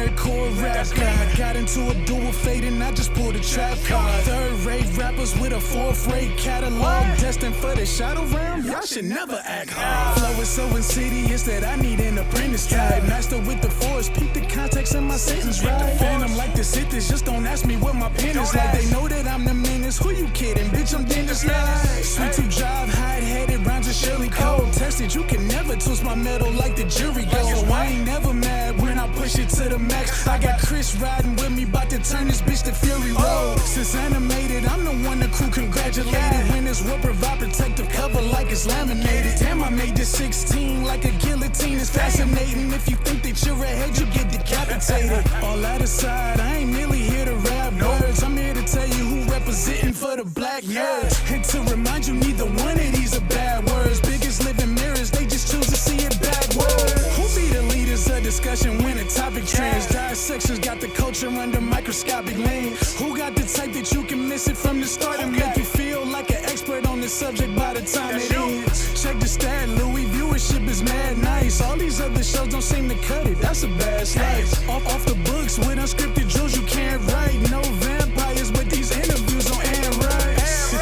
nerdcore rap guy. Got into a duel fate and I just pulled a trap card. Third-rate rappers with a fourth-rate catalog. Destined for the shadow realm, y'all should never act hard. Flow is so insidious that I need an apprentice type. Master with the force, peep the context in my sentence, right? Phantom like the Sithis, just don't ask me what my pen is like. They know that I'm the menace, who you kidding? Bitch, I'm dangerous like. Sweet to drive, hide-headed, rhymes are surely cold. Tested, you can never twist my metal like the jury goes. So I ain't never mad when I push it to the max. I got Chris riding with me, about to turn this bitch to Fury Road. Since animated, I'm the one the crew congratulated. Winners will provide protective cover like it's laminated. Damn, I made this 16 like a guillotine. It's fascinating. If you think that you're ahead, you get decapitated. All that aside, I ain't merely here to rap words. I'm here to tell you who representing for the black nerds. And to remind you, neither one of these are bad words. Biggest living mirrors, they just choose to see it backwards. Who be the leaders of discussion when a topic trends? Dissections got the culture under microscopic lens. Who got the type that you can miss it from the start and make you feel like an expert on the subject by the time it ends? Check the stat, Louis, viewership is mad nice. All these other shows don't seem to cut it, that's a bad slice. Off the books with unscripted drills you can't write. No vampires, but these interviews on Anne Rice.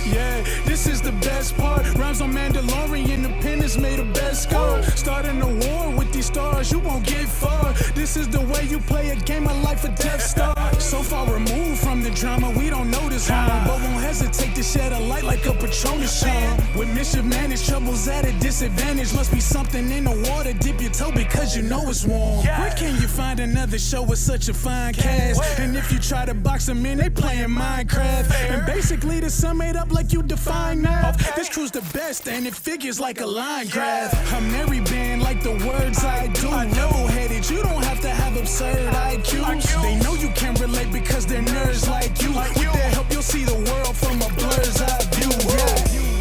Yeah, this is the best part. Rhymes on Mandalorian, Independence made a best score. Starting a war with these stars, you won't get far. This is the way you play a game of life or Death Star. So far removed from the drama, we don't notice harm, but won't hesitate to shed a light like a Patronus charm. With mischief managed, troubles at a disadvantage. Must be something in the water, dip your toe because you know it's warm. Where can you find another show with such a fine cast? And if you try to box them in, they playing Minecraft. And basically to sum it up like you define math, this crew's the best and it figures like a line graph. I'm Mary band like the words I do. Level-headed, you don't have to have absurd IQs. They know you can relate because they're nerds like you. With their help, you'll see the world from a blur's eye view.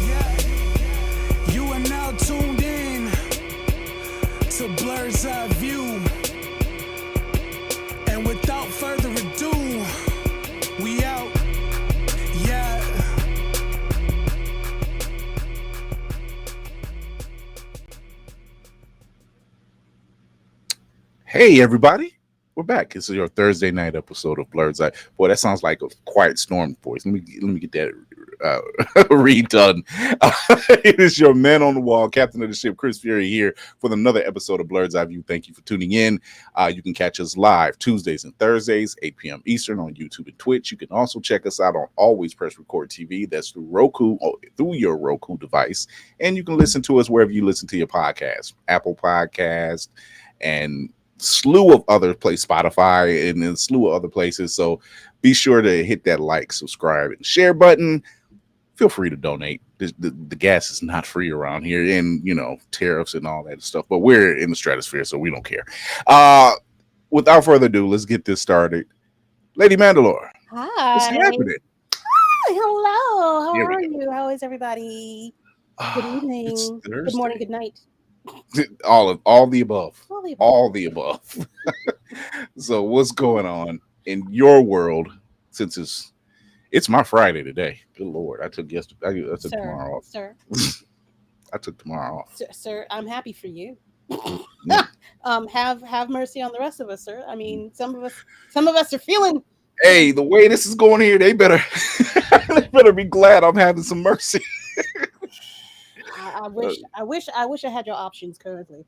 Yeah. You are now tuned in to Blerd's Eye View. And without further ado, we out. Yeah. Hey everybody, we're back. This is your Thursday night episode of Blerd's Eye. Boy, that sounds like a quiet storm voice. Let me get that redone. It is your man on the wall, captain of the ship, Chris Fury, here for another episode of Blerd's Eye View. Thank you for tuning in. You can catch us live Tuesdays and Thursdays, 8 p.m. Eastern on YouTube and Twitch. You can also check us out on Always Press Record TV. That's through Roku, through your Roku device. And you can listen to us wherever you listen to your podcast, Apple Podcast, and slew of other places, Spotify, and a slew of other places. So be sure to hit that like, subscribe, and share button. Feel free to donate. The gas is not free around here, and tariffs and all that stuff. But we're in the stratosphere, so we don't care. Without further ado, let's get this started. Lady Mandalore, hi. what's happening? Hi, hello. How are you? How is everybody? Good evening. Good morning. Good night. All the above. All the above. So what's going on in your world since it's my Friday today? Good Lord. I took tomorrow off. Sir. I took tomorrow off. Sir, I'm happy for you. Have mercy on the rest of us, sir. I mean, some of us are feeling. Hey, the way this is going here, they better be glad I'm having some mercy. I wish I had your options currently.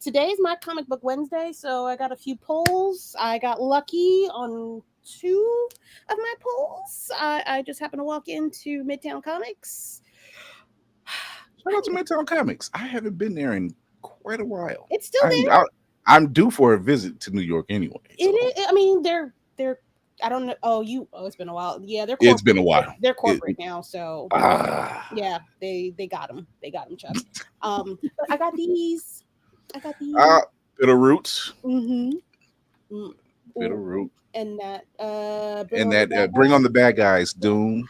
Today's my comic book Wednesday, so I got a few polls. I got lucky on 2 of my polls. I just happened to walk into Midtown Comics. Shout out to Midtown Comics. I haven't been there in quite a while. It's still there. I'm due for a visit to New York anyway. So. It is. I mean, they're. I don't know. Oh, it's been a while. Yeah, they're. It's been a while. They're corporate now, so yeah, they got them. They got them, Chuck. But I got these. Bit of roots. Mm-hmm. Bit of root. And that. Bring on the bad guys. Doom.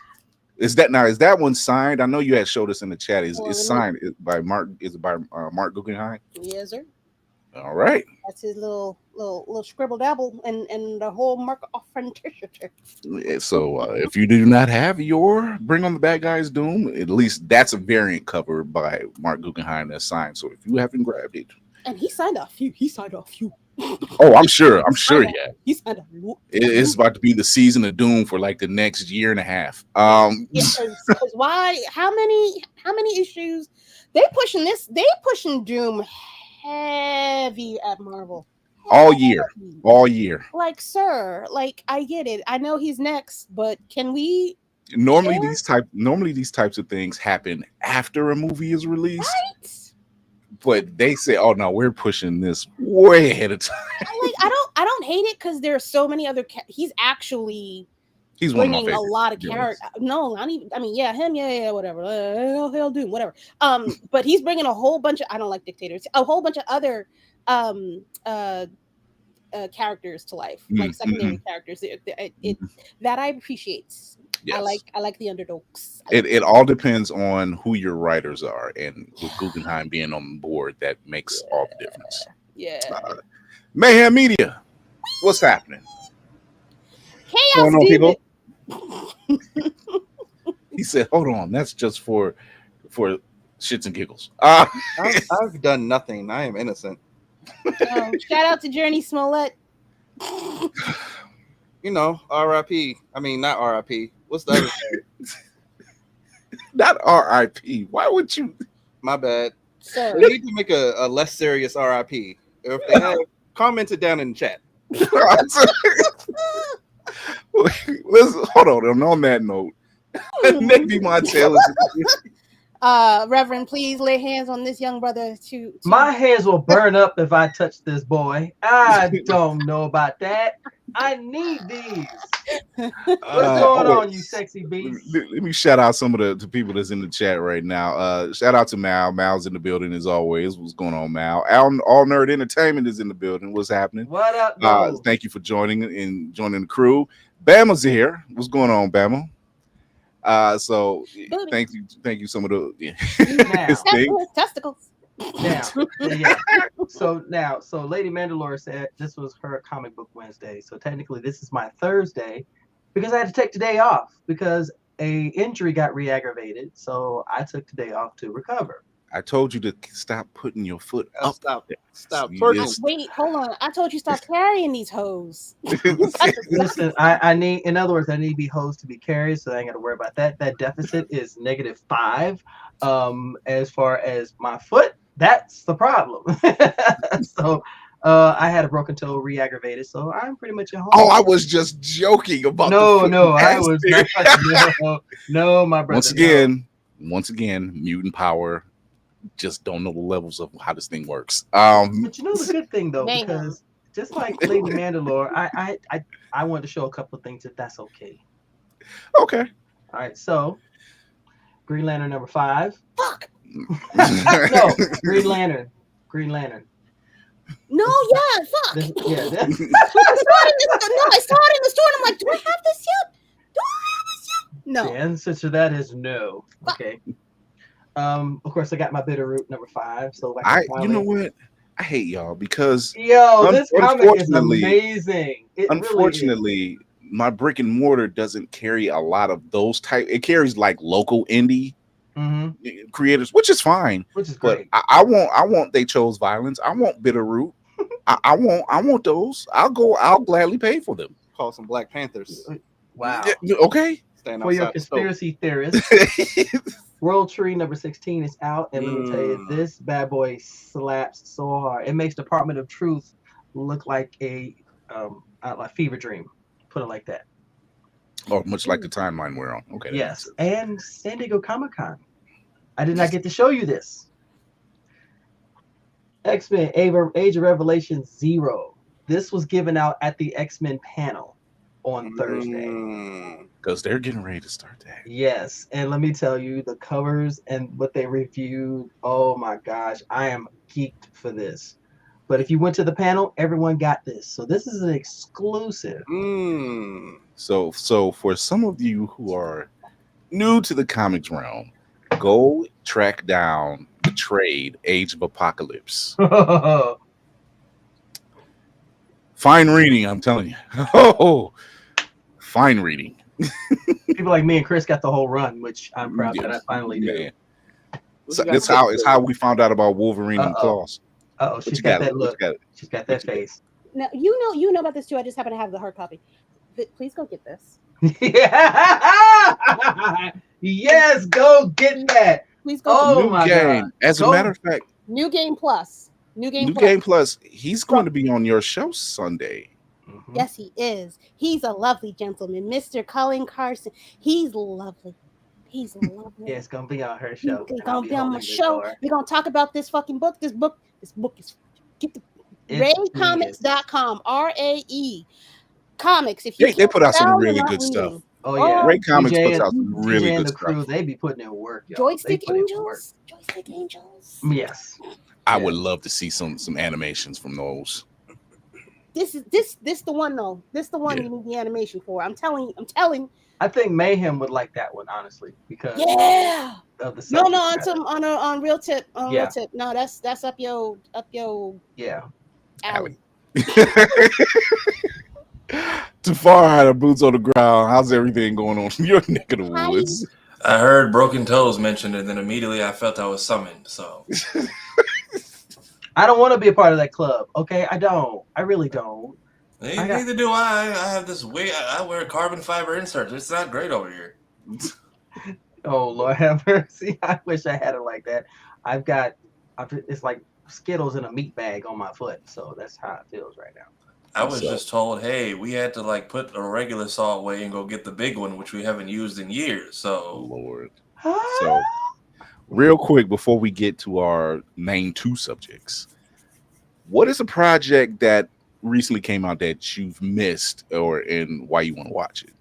Is that one signed? I know you had showed us in the chat. Is signed by Mark? Is it by Mark Guggenheim? Yes, sir. All right. That's his little scribble dabble and the whole mark authenticity. So if you do not have your Bring on the Bad Guys Doom, at least that's a variant cover by Mark Guggenheim that's signed. So if you haven't grabbed it, and he signed a few. Oh, I'm sure. Yeah, He's kind of it's about to be the season of Doom for like the next year and a half. because why? How many issues? They pushing Doom heavy at Marvel. all year. Like, sir, like I get it. I know he's next, but can we? Normally these types of things happen after a movie is released. Right? But they say, "Oh no, we're pushing this way ahead of time." I don't hate it because there are so many other. He's actually He's one of my bringing a favorites. lot of character. No, not even. I mean, yeah, him, yeah, whatever. Hell, Doom, whatever. But he's bringing a whole bunch of. I don't like dictators. A whole bunch of other characters to life, like secondary characters. That I appreciate. Yes. I like the underdogs. It all depends on who your writers are, and with Guggenheim being on board, that makes all the difference. Yeah. Mayhem Media, what's happening? Chaos, on, people? He said, "Hold on, that's just for shits and giggles." I've done nothing. I am innocent. Shout out to Journey Smollett. You know, R.I.P. I mean, not R.I.P. What's the other thing? Not R.I.P. Why would you? My bad. Sir. We need to make a less serious R.I.P. If they have, comment it down in the chat. Let's hold on. And on that note, Navy Montel is. Reverend, please lay hands on this young brother to My hands will burn up if I touch this boy. I don't know about that. I need these. What's going on, you sexy beast? Let me shout out some of the people that's in the chat right now. Shout out to Mal. Mal's in the building as always. What's going on, Mal? All Nerd Entertainment is in the building. What's happening? What up, bro? Thank you for joining the crew. Bama's here. What's going on, Bama? So thank you. Some of the testicles. So Lady Mandalore said this was her comic book Wednesday. So technically this is my Thursday because I had to take today off because a injury got re-aggravated. So I took today off to recover. I told you to stop putting your foot up. Stop twerking. Wait, hold on. I told you stop carrying these hoes. Listen, I need, in other words, I need to be hosed to be carried, so I ain't got to worry about that. That deficit is -5. As far as my foot, that's the problem. So I had a broken toe re-aggravated, so I'm pretty much at home. Oh, I was just joking about. I was not. No, my brother. Once again, mutant power. Just don't know the levels of how this thing works. But you know the good thing though, because just like Lady Mandalore, I want to show a couple of things if that's okay. Okay. All right. So, Green Lantern number 5. Fuck. No, Green Lantern. No, yeah, fuck. I saw it in the store, and I'm like, do I have this yet? No. The answer to that is no. Okay. Of course, I got my Bitterroot number 5. So you know what? I hate y'all because this comic is amazing. Unfortunately, my brick and mortar doesn't carry a lot of those type. It carries like local indie creators, which is fine. Which is great. But I want They Chose Violence. I want Bitterroot. I want those. I'll gladly pay for them. Call some Black Panthers. Wow. Okay. For your conspiracy theorists. World Tree number 16 is out, and let me tell you, this bad boy slaps so hard. It makes Department of Truth look like a fever dream. Put it like that. Oh, much like the timeline we're on. Okay. Yes, and San Diego Comic-Con. I did not get to show you this. X-Men Age of Revelation 0. This was given out at the X-Men panel on Thursday. Because they're getting ready to start that. Yes, and let me tell you, the covers and what they reviewed, oh my gosh, I am geeked for this. But if you went to the panel, everyone got this. So this is an exclusive. So for some of you who are new to the comics realm, go track down the trade Age of Apocalypse. Fine reading, I'm telling you. Oh, fine reading. People like me and Chris got the whole run, which I'm proud that I finally did. So it's how we found out about Wolverine and Claws. Oh, What she's you got got? that What look. you got? She's got What that you got? face. Now you know about this too. I just happen to have the hard copy. Please go get this. Yeah. Yes, go get that. Please go get Oh New my God. game. As a Go. matter of fact, New Game Plus. New Game New Plus. Game Plus. He's going to be on your show Sunday. Mhm. Yes, he is. He's a lovely gentleman, Mr. Colin Carson. He's lovely. He's lovely. Yeah, it's gonna be on her He's show. and I'll gonna be on my holding the show. door. We're gonna talk about this fucking book. This book is get the It's RayComics.com. RAE Comics. If you They can't put out some spell, you're really not good stuff. reading. Oh yeah. Ray Comics DJ puts out and some really DJ and good the crew, stuff. they be putting in work, y'all. Joystick They put in work. Angels. Joystick Angels. Yes. I Yeah. would love to see some animations from those. This the one though. This the one Yeah. you need the animation for. I'm telling. I think Mayhem would like that one, honestly, because Yeah. of the No, subject on matter. some on real tip. On Yeah. real tip. No, that's up your Yeah. alley. Tafar had her boots on the ground. How's everything going on in your neck of the Hi. woods? I heard Broken Toes mentioned, and then immediately I felt I was summoned. So I don't want to be a part of that club. Okay, I don't. I really don't. neither do I. I have this way. I wear carbon fiber inserts. It's not great over here. Oh Lord have mercy. I wish I had it like that. It's like Skittles in a meat bag on my foot. So that's how it feels right now. I was just told, hey, we had to like put a regular saw away and go get the big one, which we haven't used in years. So Lord. So, real quick before we get to our main two subjects, what is a project that recently came out that you've missed, and why you want to watch it?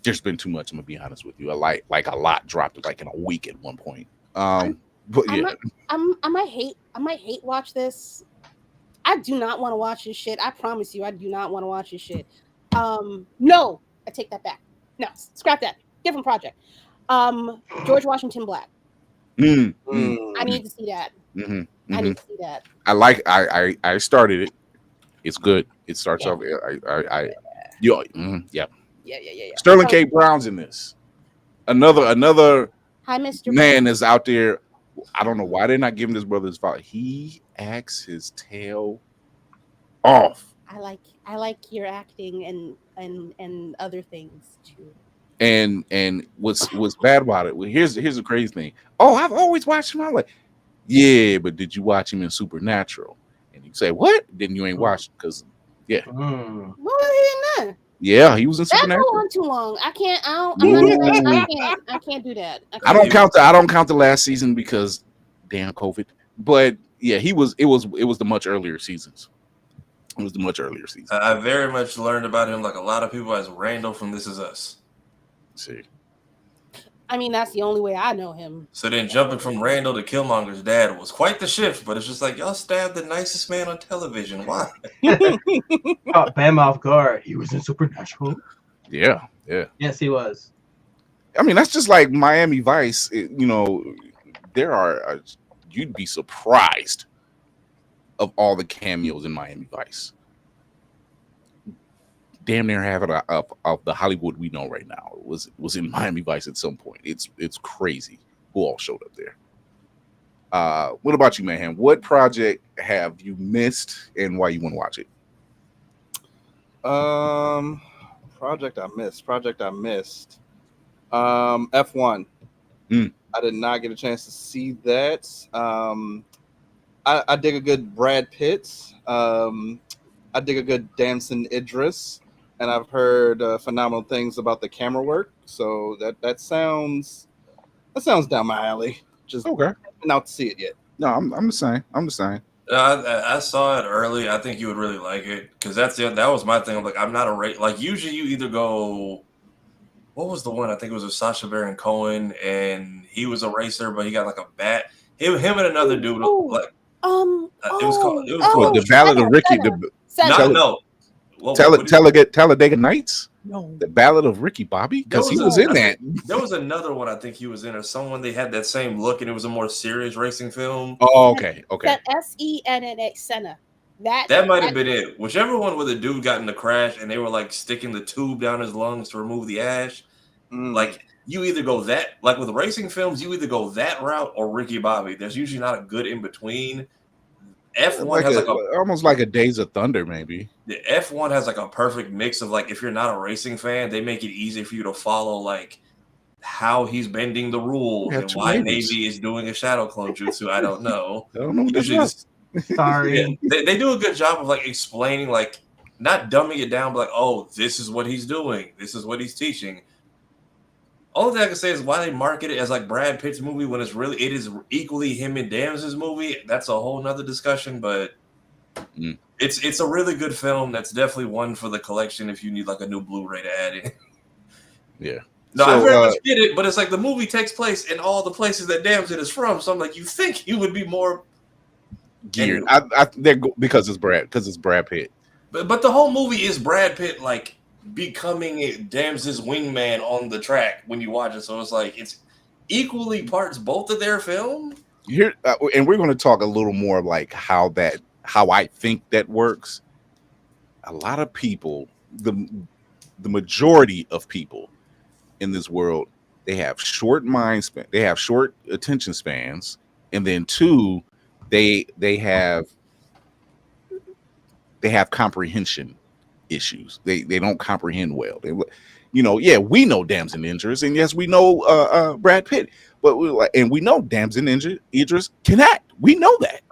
There's been too much. I'm gonna be honest with you. I like a lot dropped like in a week at one point. But yeah, I might hate watch this. I do not want to watch this shit. I promise you, I do not want to watch this shit. No, I take that back. No, scrap that. Different project. George Washington Black. I need to see that. I need to see that. I started it. It's good. It starts off. Yeah. Sterling K. Brown's in this. Another Hi, Mr. man is out there. I don't know why they're not giving this brother his fault. He acts his tail off. I like your acting and other things too. And what's bad about it? Well, here's the crazy thing. Oh, I've always watched him. I'm like, yeah, but did you watch him in Supernatural? And you say, what? Then you ain't watched because What was he in that? yeah, he was in That go Supernatural. on too long. I can't do that. I don't count the last season because damn COVID. But yeah, it was the much earlier seasons. It was the much earlier season. I very much learned about him, like a lot of people, as Randall from This Is Us. See, I mean, that's the only way I know him. So then jumping from Randall to Killmonger's dad was quite the shift, but it's just like, y'all stabbed the nicest man on television. Why? Caught Bam off guard. He was in Supernatural. yeah. Yes, he was. I mean, that's just like Miami Vice. There are you'd be surprised of all the cameos in Miami Vice. Damn near half of the Hollywood we know right now was in Miami Vice at some point. It's crazy who all showed up there. What about you, Mayhem? What project have you missed and why you want to watch it? Project I missed. F1. I did not get a chance to see that. I dig a good Brad Pitt. I dig a good Damson Idris, and I've heard phenomenal things about the camera work. So that sounds down my alley. Just Okay. been out to see it yet. No, I'm the same. I saw it early. I think you would really like it because that was my thing. I'm like, I'm not a race. Like usually you either go. What was the one? I think it was with Sacha Baron Cohen, and he was a racer, but he got like a bat. Him and another dude. Like it was called. The Ballad of Ricky. Talladega Nights. No, The Ballad of Ricky Bobby, because he was in that. There was another one I think he was in, or someone they had that same look, and it was a more serious racing film. Oh, okay. That SENNA Senna. That might have been it. Whichever one where the dude got in the crash and they were like sticking the tube down his lungs to remove the ash. Like you either go that, like with racing films, you either go that route or Ricky Bobby. There's usually not a good in between. F1 like has almost like a Days of Thunder, maybe. The F1 has like a perfect mix of like if you're not a racing fan, they make it easy for you to follow like how he's bending the rules and why Navy is doing a shadow clone jutsu. I don't know. I don't know what that's Sorry. Yeah, they do a good job of like explaining, like not dumbing it down, but like, oh, this is what he's doing. This is what he's teaching. Only thing I can say is why they market it as like Brad Pitt's movie when it is equally him and Dams's movie. That's a whole nother discussion, but it's a really good film. That's definitely one for the collection if you need like a new Blu-ray to add in. Yeah. No, I very much get it, but it's like the movie takes place in all the places that Damson is from. So I'm like, you think he would be more geared? Because it's Brad Pitt. But the whole movie is Brad Pitt like becoming Dams's wingman on the track when you watch it. So it's like it's equally parts both of their film. Here, and we're going to talk a little more like how I think that works. A lot of people, the majority of people in this world, they have short mind span, they have short attention spans, and then two, they have comprehension issues. They don't comprehend well. They, we know Damson Idris, and yes, we know Brad Pitt, but we know Damson Idris can act. We know that.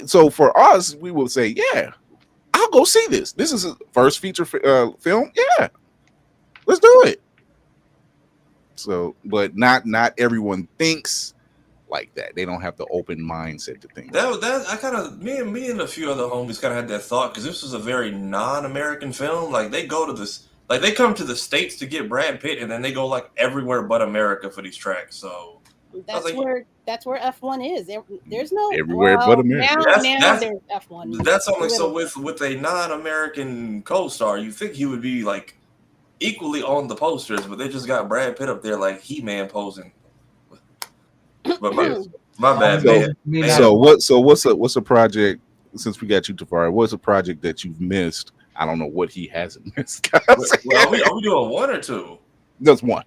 So for us, we will say, yeah, I'll go see this. This is his first feature film. Yeah, let's do it. So, but not everyone thinks like that. They don't have the open mindset to think. That I kind of me and a few other homies kind of had that thought because this was a very non-American film. Like they go to this, like they come to the States to get Brad Pitt, and then they go like everywhere but America for these tracks. So that's where F1 is. There's no everywhere but America. Now there's F1. That's only so with a non-American co-star, you think he would be like equally on the posters, but they just got Brad Pitt up there like He-Man posing. But my bad, man. So what's a project, since we got you, Tafari, what's a project that you've missed? I don't know what he hasn't missed. Well, are we doing one or two? Just one.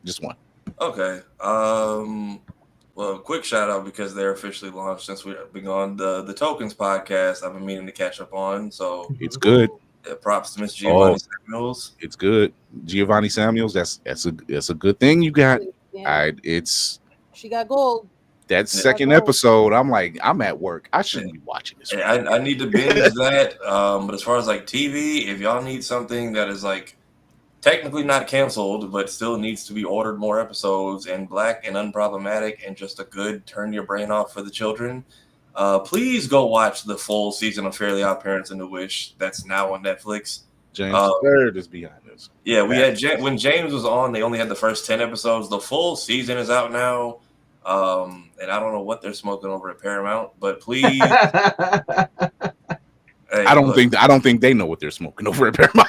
Okay. Well, quick shout out because they're officially launched since we've been on the Tokens podcast. I've been meaning to catch up on, so it's good. Props to Miss Giovanni Samuels. It's good, Giovanni Samuels. That's a good thing you got. Yeah. She got gold. That second episode, I'm like, I'm at work. I shouldn't be watching this. I need to binge that. But as far as like TV, if y'all need something that is like technically not canceled, but still needs to be ordered more episodes and black and unproblematic and just a good turn your brain off for the children, please go watch the full season of Fairly Odd Parents and The Wish that's now on Netflix. James Blerd is behind this. Yeah, we had when James was on, they only had the first 10 episodes. The full season is out now. And I don't know what they're smoking over at Paramount, but please. I don't think they know what they're smoking over at Paramount.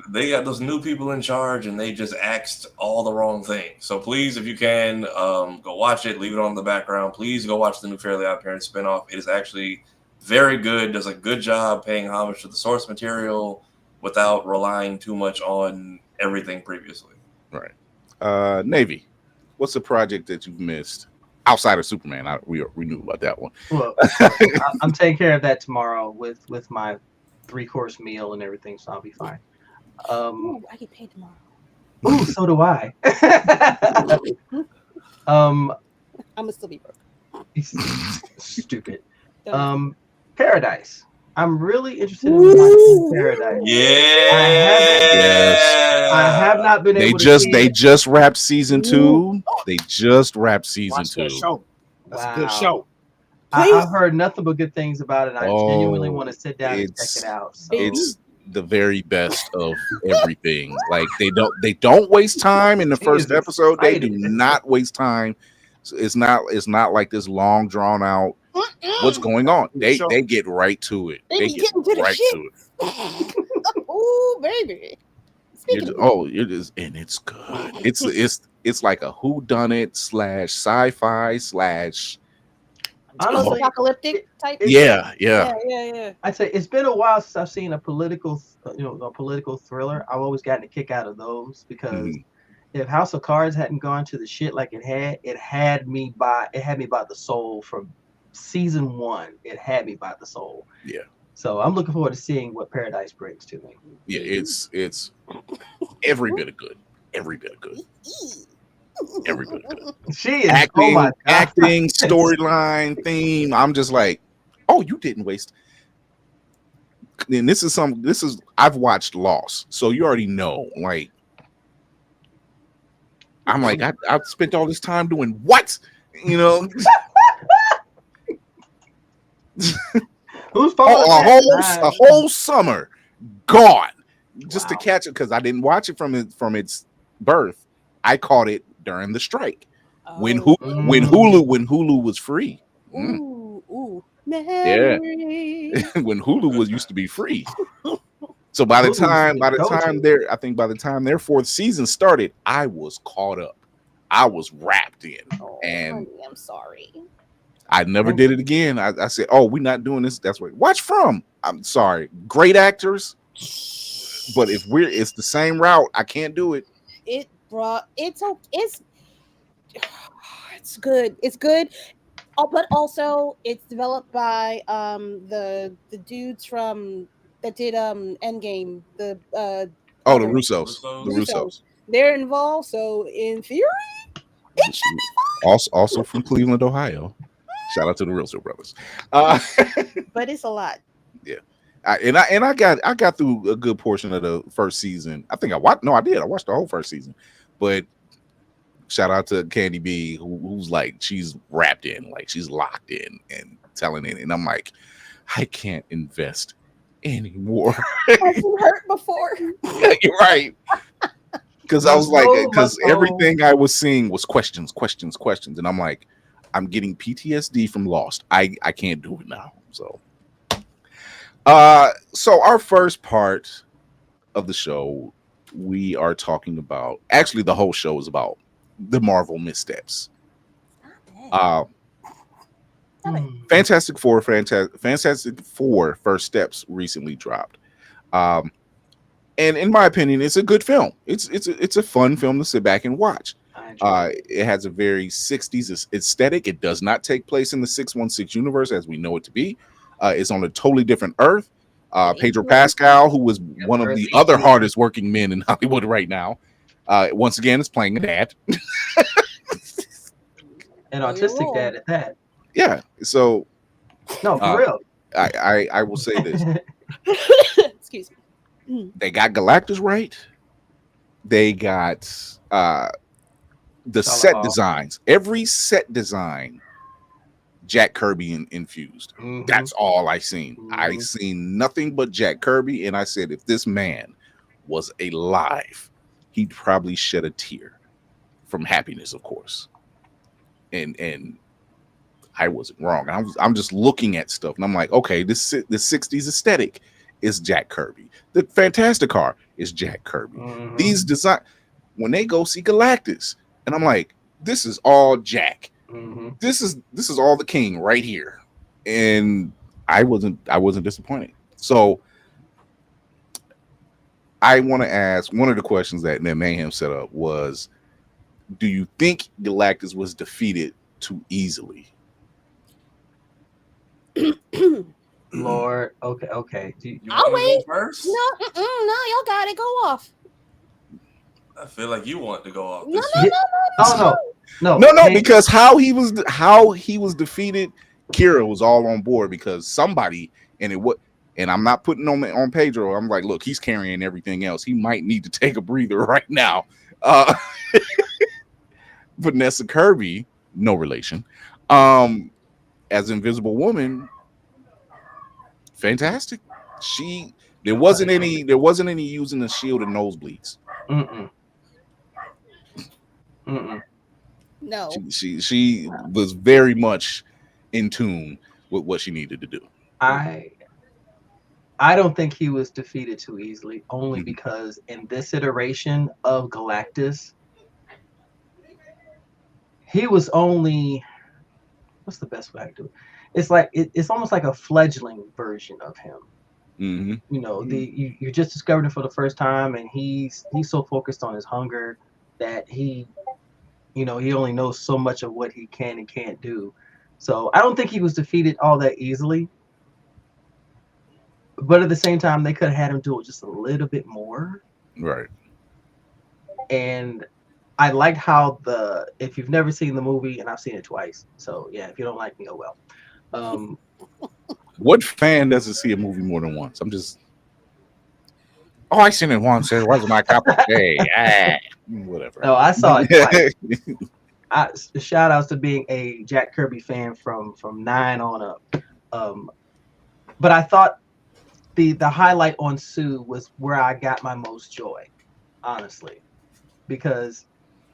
They got those new people in charge, and they just asked all the wrong things. So please, if you can, go watch it. Leave it on in the background. Please go watch the new Fairly Odd Parents spinoff. It is actually very good. Does a good job paying homage to the source material without relying too much on everything previously. Right. Navy, what's a project that you've missed outside of Superman? We knew about that one. Well, I'm taking care of that tomorrow with my 3-course meal and everything, so I'll be fine. I get paid tomorrow. Ooh, so do I. I'm gonna still be broke. Stupid. Paradise. I'm really interested in watching Paradise. I have not been able to see They just wrapped season 2. They just wrapped season 2. That's a good show. I've heard nothing but good things about it. I genuinely want to sit down and check it out. So. It's the very best of everything. Like they don't waste time in the first episode. They do not waste time. So it's not like this long drawn out. What's going on? They get right to it. They get right to it. Oh baby. It is, and it's good. It's like a whodunit / sci-fi / apocalyptic type. Yeah. I'd say it's been a while since I've seen a political thriller. I've always gotten a kick out of those because if House of Cards hadn't gone to the shit like it had me by the soul from season 1. It had me by the soul. Yeah. So I'm looking forward to seeing what Paradise brings to me. Yeah, it's every bit of good. Every bit of good. Every bit of good. She is acting, storyline, theme. I'm just like, oh, you didn't waste. And this is I've watched Lost, so you already know. Like, I'm like, I've spent all this time doing what? You know. Who's a whole summer gone just to catch it, because I didn't watch it from its birth. I caught it during the strike when Hulu was free. Ooh, yeah. When Hulu used to be free. So by the time their fourth season started, I was caught up. I was wrapped in. And honey, I'm sorry. I never did it again. I said, "Oh, we're not doing this." That's where watch from. I'm sorry, great actors, but if it's the same route, I can't do it. It's good. It's good. Oh, but also it's developed by the dudes from that did Endgame. The Russos. They're involved, so in theory, it should be fine. Also from Cleveland, Ohio. Shout out to the Russo brothers. But it's a lot. Yeah. I got through a good portion of the first season. I think I watched the whole first season. But shout out to Candy B, who's like, she's wrapped in, like she's locked in and telling it. And I'm like, I can't invest anymore. I've been hurt before. You're right. Because I was like, because everything I was seeing was questions. And I'm like, I'm getting PTSD from Lost. I can't do it now. So our first part of the show, we are talking about, actually the whole show is about the Marvel Missteps. Fantastic Four First Steps recently dropped. And in my opinion, it's a good film. It's a fun film to sit back and watch. It has a very 60s aesthetic. It does not take place in the 616 universe as we know it to be. It's on a totally different Earth. Pedro Pascal, who was one of the other hardest working men in Hollywood right now, once again is playing a dad. An autistic dad at that. Yeah. So no, for real. I will say this. Excuse me. They got Galactus right. They got the set designs. Every set design, Jack Kirby infused. Mm-hmm. That's all I seen. Mm-hmm. I seen nothing but Jack Kirby, and I said, if this man was alive, he'd probably shed a tear from happiness, of course. And I wasn't wrong. I'm just looking at stuff, and I'm like, okay, the 60s aesthetic is Jack Kirby. The Fantastic Car is Jack Kirby. Mm-hmm. These design, when they go see Galactus, and I'm like, this is all Jack. Mm-hmm. This is all the king right here, and I wasn't disappointed. So I want to ask, one of the questions that Mayhem set up was, do you think Galactus was defeated too easily? Lord, okay. I'll wait first. No, y'all got it. Go off. I feel like you want to go off. No, because how he was defeated, Kira was all on board because somebody, and I'm not putting on Pedro. I'm like, look, he's carrying everything else. He might need to take a breather right now. Vanessa Kirby, no relation, as Invisible Woman, fantastic. There wasn't any using the shield and nosebleeds. No, she was very much in tune with what she needed to do. I don't think he was defeated too easily, only because in this iteration of Galactus, he was only, what's the best way to do it? It's like it's almost like a fledgling version of him. Mm-hmm. You know, you're just discovering it for the first time, and he's so focused on his hunger that he only knows so much of what he can and can't do. So I don't think he was defeated all that easily. But at the same time, they could have had him do it just a little bit more. Right. And I liked how if you've never seen the movie, and I've seen it twice, so yeah, if you don't like me, oh well. What fan doesn't see a movie more than once? I seen it once. It wasn't my cup of tea. Whatever. No, I saw it twice. Shout outs to being a Jack Kirby fan from 9 on up. But I thought the highlight on Sue was where I got my most joy, honestly, because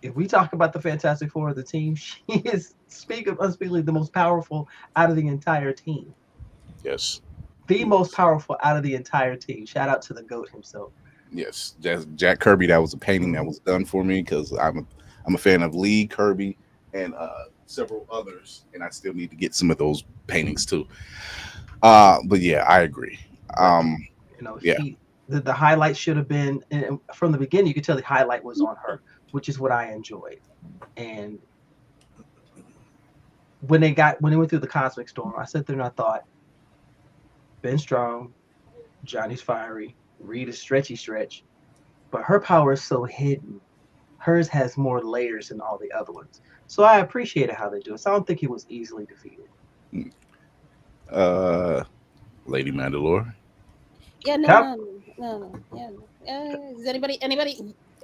if we talk about the Fantastic Four of the team, she is unspeakably the most powerful out of the entire team. Yes. The most powerful out of the entire team. Shout out to the GOAT himself. Yes, Jack Kirby. That was a painting that was done for me because I'm a fan of Lee Kirby and several others, and I still need to get some of those paintings too. But yeah, I agree. The highlight should have been, and from the beginning you could tell the highlight was on her, which is what I enjoyed. And when they went through the Cosmic Storm, I sat there and I thought, Ben Strong, Johnny's fiery, Reed is stretch, but her power is so hidden. Hers has more layers than all the other ones. So I appreciated how they do it. So I don't think he was easily defeated. Lady Mandalore. Yeah, no. Is anybody?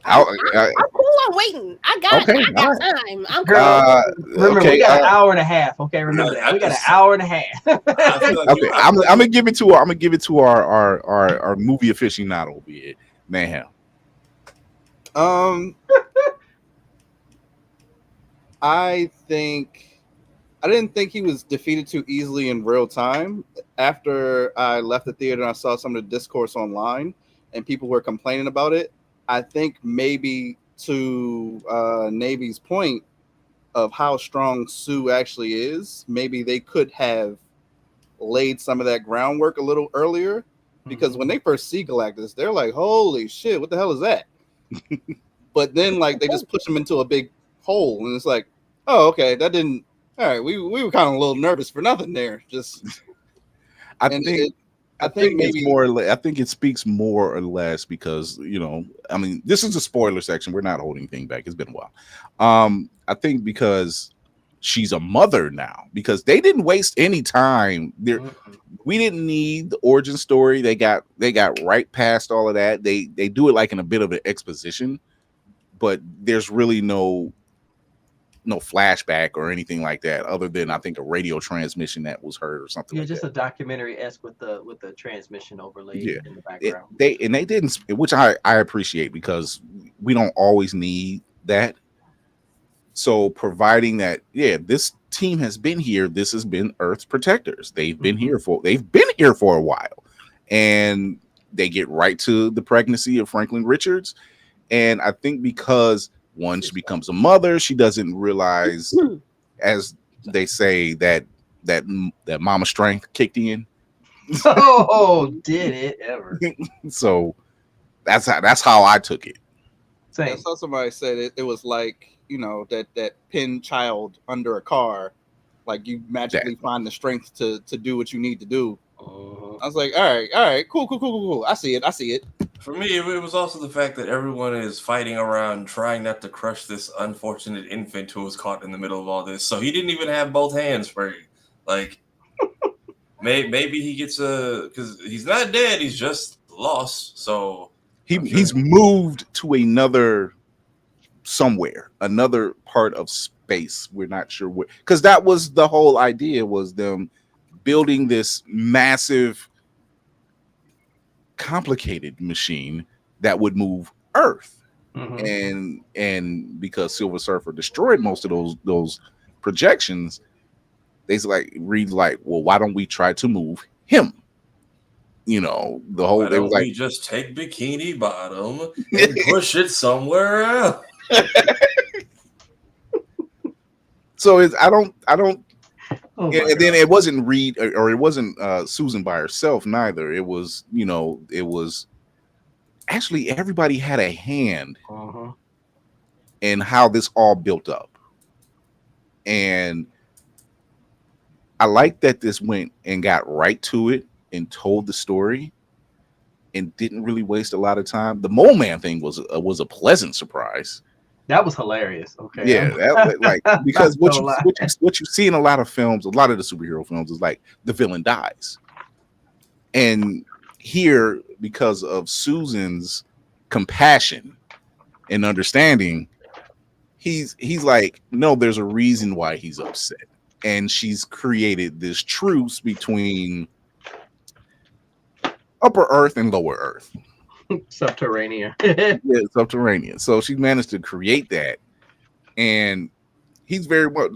I'm cool. I'm waiting. I got time. I'm cool. Remember, we got an hour and a half. Okay, remember that. We got an hour and a half. Okay, I'm gonna give it to our movie aficionado, be it Mayhem. I didn't think he was defeated too easily in real time. After I left the theater and I saw some of the discourse online and people were complaining about it, I think maybe to Navy's point of how strong Sue actually is, maybe they could have laid some of that groundwork a little earlier, because when they first see Galactus, they're like, holy shit, what the hell is that? But then like they just push him into a big hole and it's like, oh, okay, that didn't. All right, we were kind of a little nervous for nothing there. Just, I think maybe more. I think it speaks more or less because I mean, this is a spoiler section. We're not holding anything back. It's been a while. I think because she's a mother now, because they didn't waste any time there. We didn't need the origin story. They got right past all of that. They do it like in a bit of an exposition, but there's really no flashback or anything like that, other than I think a radio transmission that was heard or something. Yeah, just a documentary-esque with the transmission overlaid in the background. They didn't, which I appreciate, because we don't always need that. So providing that, this team has been here. This has been Earth's protectors. They've been here for a while, and they get right to the pregnancy of Franklin Richards. And I think because once she becomes a mother, she doesn't realize, as they say, that mama strength kicked in. Oh, did it ever? So that's how I took it. I saw somebody said it was like, that pinned child under a car, like you magically find the strength to do what you need to do. I was like, all right, cool. I see it. For me, it was also the fact that everyone is fighting around trying not to crush this unfortunate infant who was caught in the middle of all this. So he didn't even have both hands free. Like, maybe he gets because he's not dead. He's just lost. So he's moved to another part of space. We're not sure where, because that was the whole idea, was them building this massive, complicated machine that would move Earth. And because Silver Surfer destroyed most of those projections, they read like, well, why don't we try to move him? The whole why they don't was like, we just take Bikini Bottom and push it somewhere else. So I don't. And then it wasn't Reed or it wasn't Susan by herself neither. It was, it was actually everybody had a hand and how this all built up. And I like that this went and got right to it and told the story and didn't really waste a lot of time. The Mole Man thing was a pleasant surprise. That was hilarious. Okay. Yeah, that, like, because Not gonna lie. what you see in a lot of films, a lot of the superhero films, is like the villain dies, and here, because of Susan's compassion and understanding, he's like, no, there's a reason why he's upset, and she's created this truce between Upper Earth and Lower Earth. Subterranean. Yeah, subterranean. So she managed to create that, and he's very much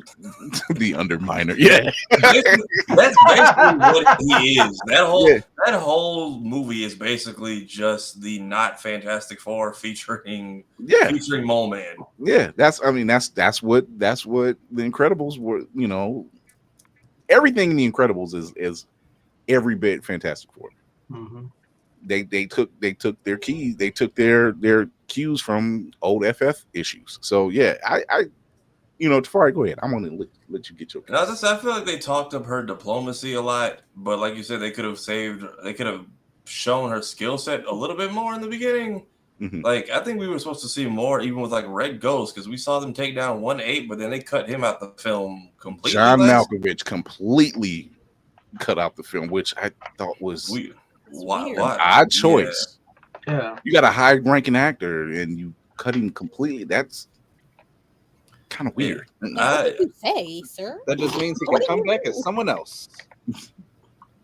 the underminer. Yeah, that's basically what he is. Yeah. That whole movie is basically just the not Fantastic Four featuring Mole Man. Yeah, that's what the Incredibles were. You know, everything in the Incredibles is every bit Fantastic Four. Mm-hmm. They took their keys, they took their cues from old FF issues. So yeah, I Tafari, go ahead. I'm gonna let you get your. I feel like they talked up her diplomacy a lot, but like you said, they could have shown her skill set a little bit more in the beginning. Mm-hmm. Like, I think we were supposed to see more, even with like Red Ghost, because we saw them take down 1-8, but then they cut him out the film completely. John Malkovich completely cut out the film, which I thought was why? Odd choice. Yeah, you got a high-ranking actor and you cut him completely. That's kind of weird. What did you say, sir? That just means he can come back as someone else.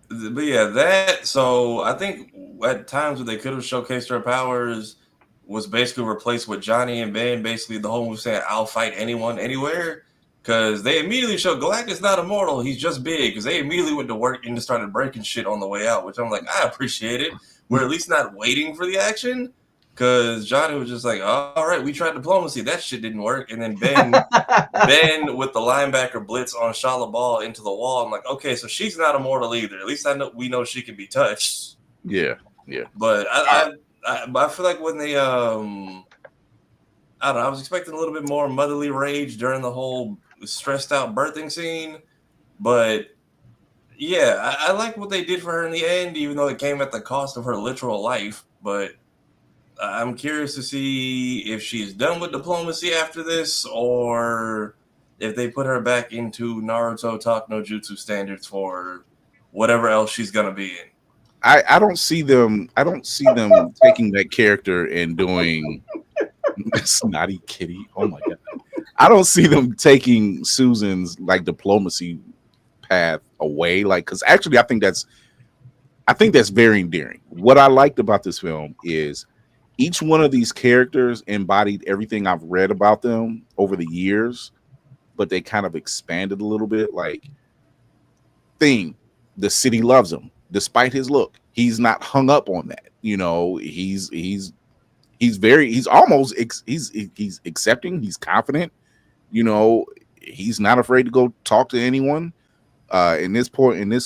But yeah, so I think at times when they could have showcased her powers was basically replaced with Johnny and Ben. Basically, the whole movie saying, "I'll fight anyone, anywhere," because they immediately showed Galactus not immortal. He's just big. Because they immediately went to work and just started breaking shit on the way out, which I'm like, I appreciate it. We're at least not waiting for the action. Because Johnny was just like, all right, we tried diplomacy. That shit didn't work. And then Ben with the linebacker blitz on Shala Ball into the wall. I'm like, okay, so she's not immortal either. At least we know she can be touched. Yeah. But I feel like when they, I don't know, I was expecting a little bit more motherly rage during the whole stressed out birthing scene. But yeah, I like what they did for her in the end, even though it came at the cost of her literal life. But I'm curious to see if she's done with diplomacy after this, or if they put her back into Naruto Talk No Jutsu standards for whatever else she's gonna be in. I don't see them taking that character and doing Snotty Kitty. Oh my god. I don't see them taking Susan's like diplomacy path away. Like, because actually I think that's very endearing. What I liked about this film is each one of these characters embodied everything I've read about them over the years, but they kind of expanded a little bit. Like, Thing, the city loves him despite his look. He's not hung up on that. You know, he's accepting. He's confident. You know, he's not afraid to go talk to anyone. In this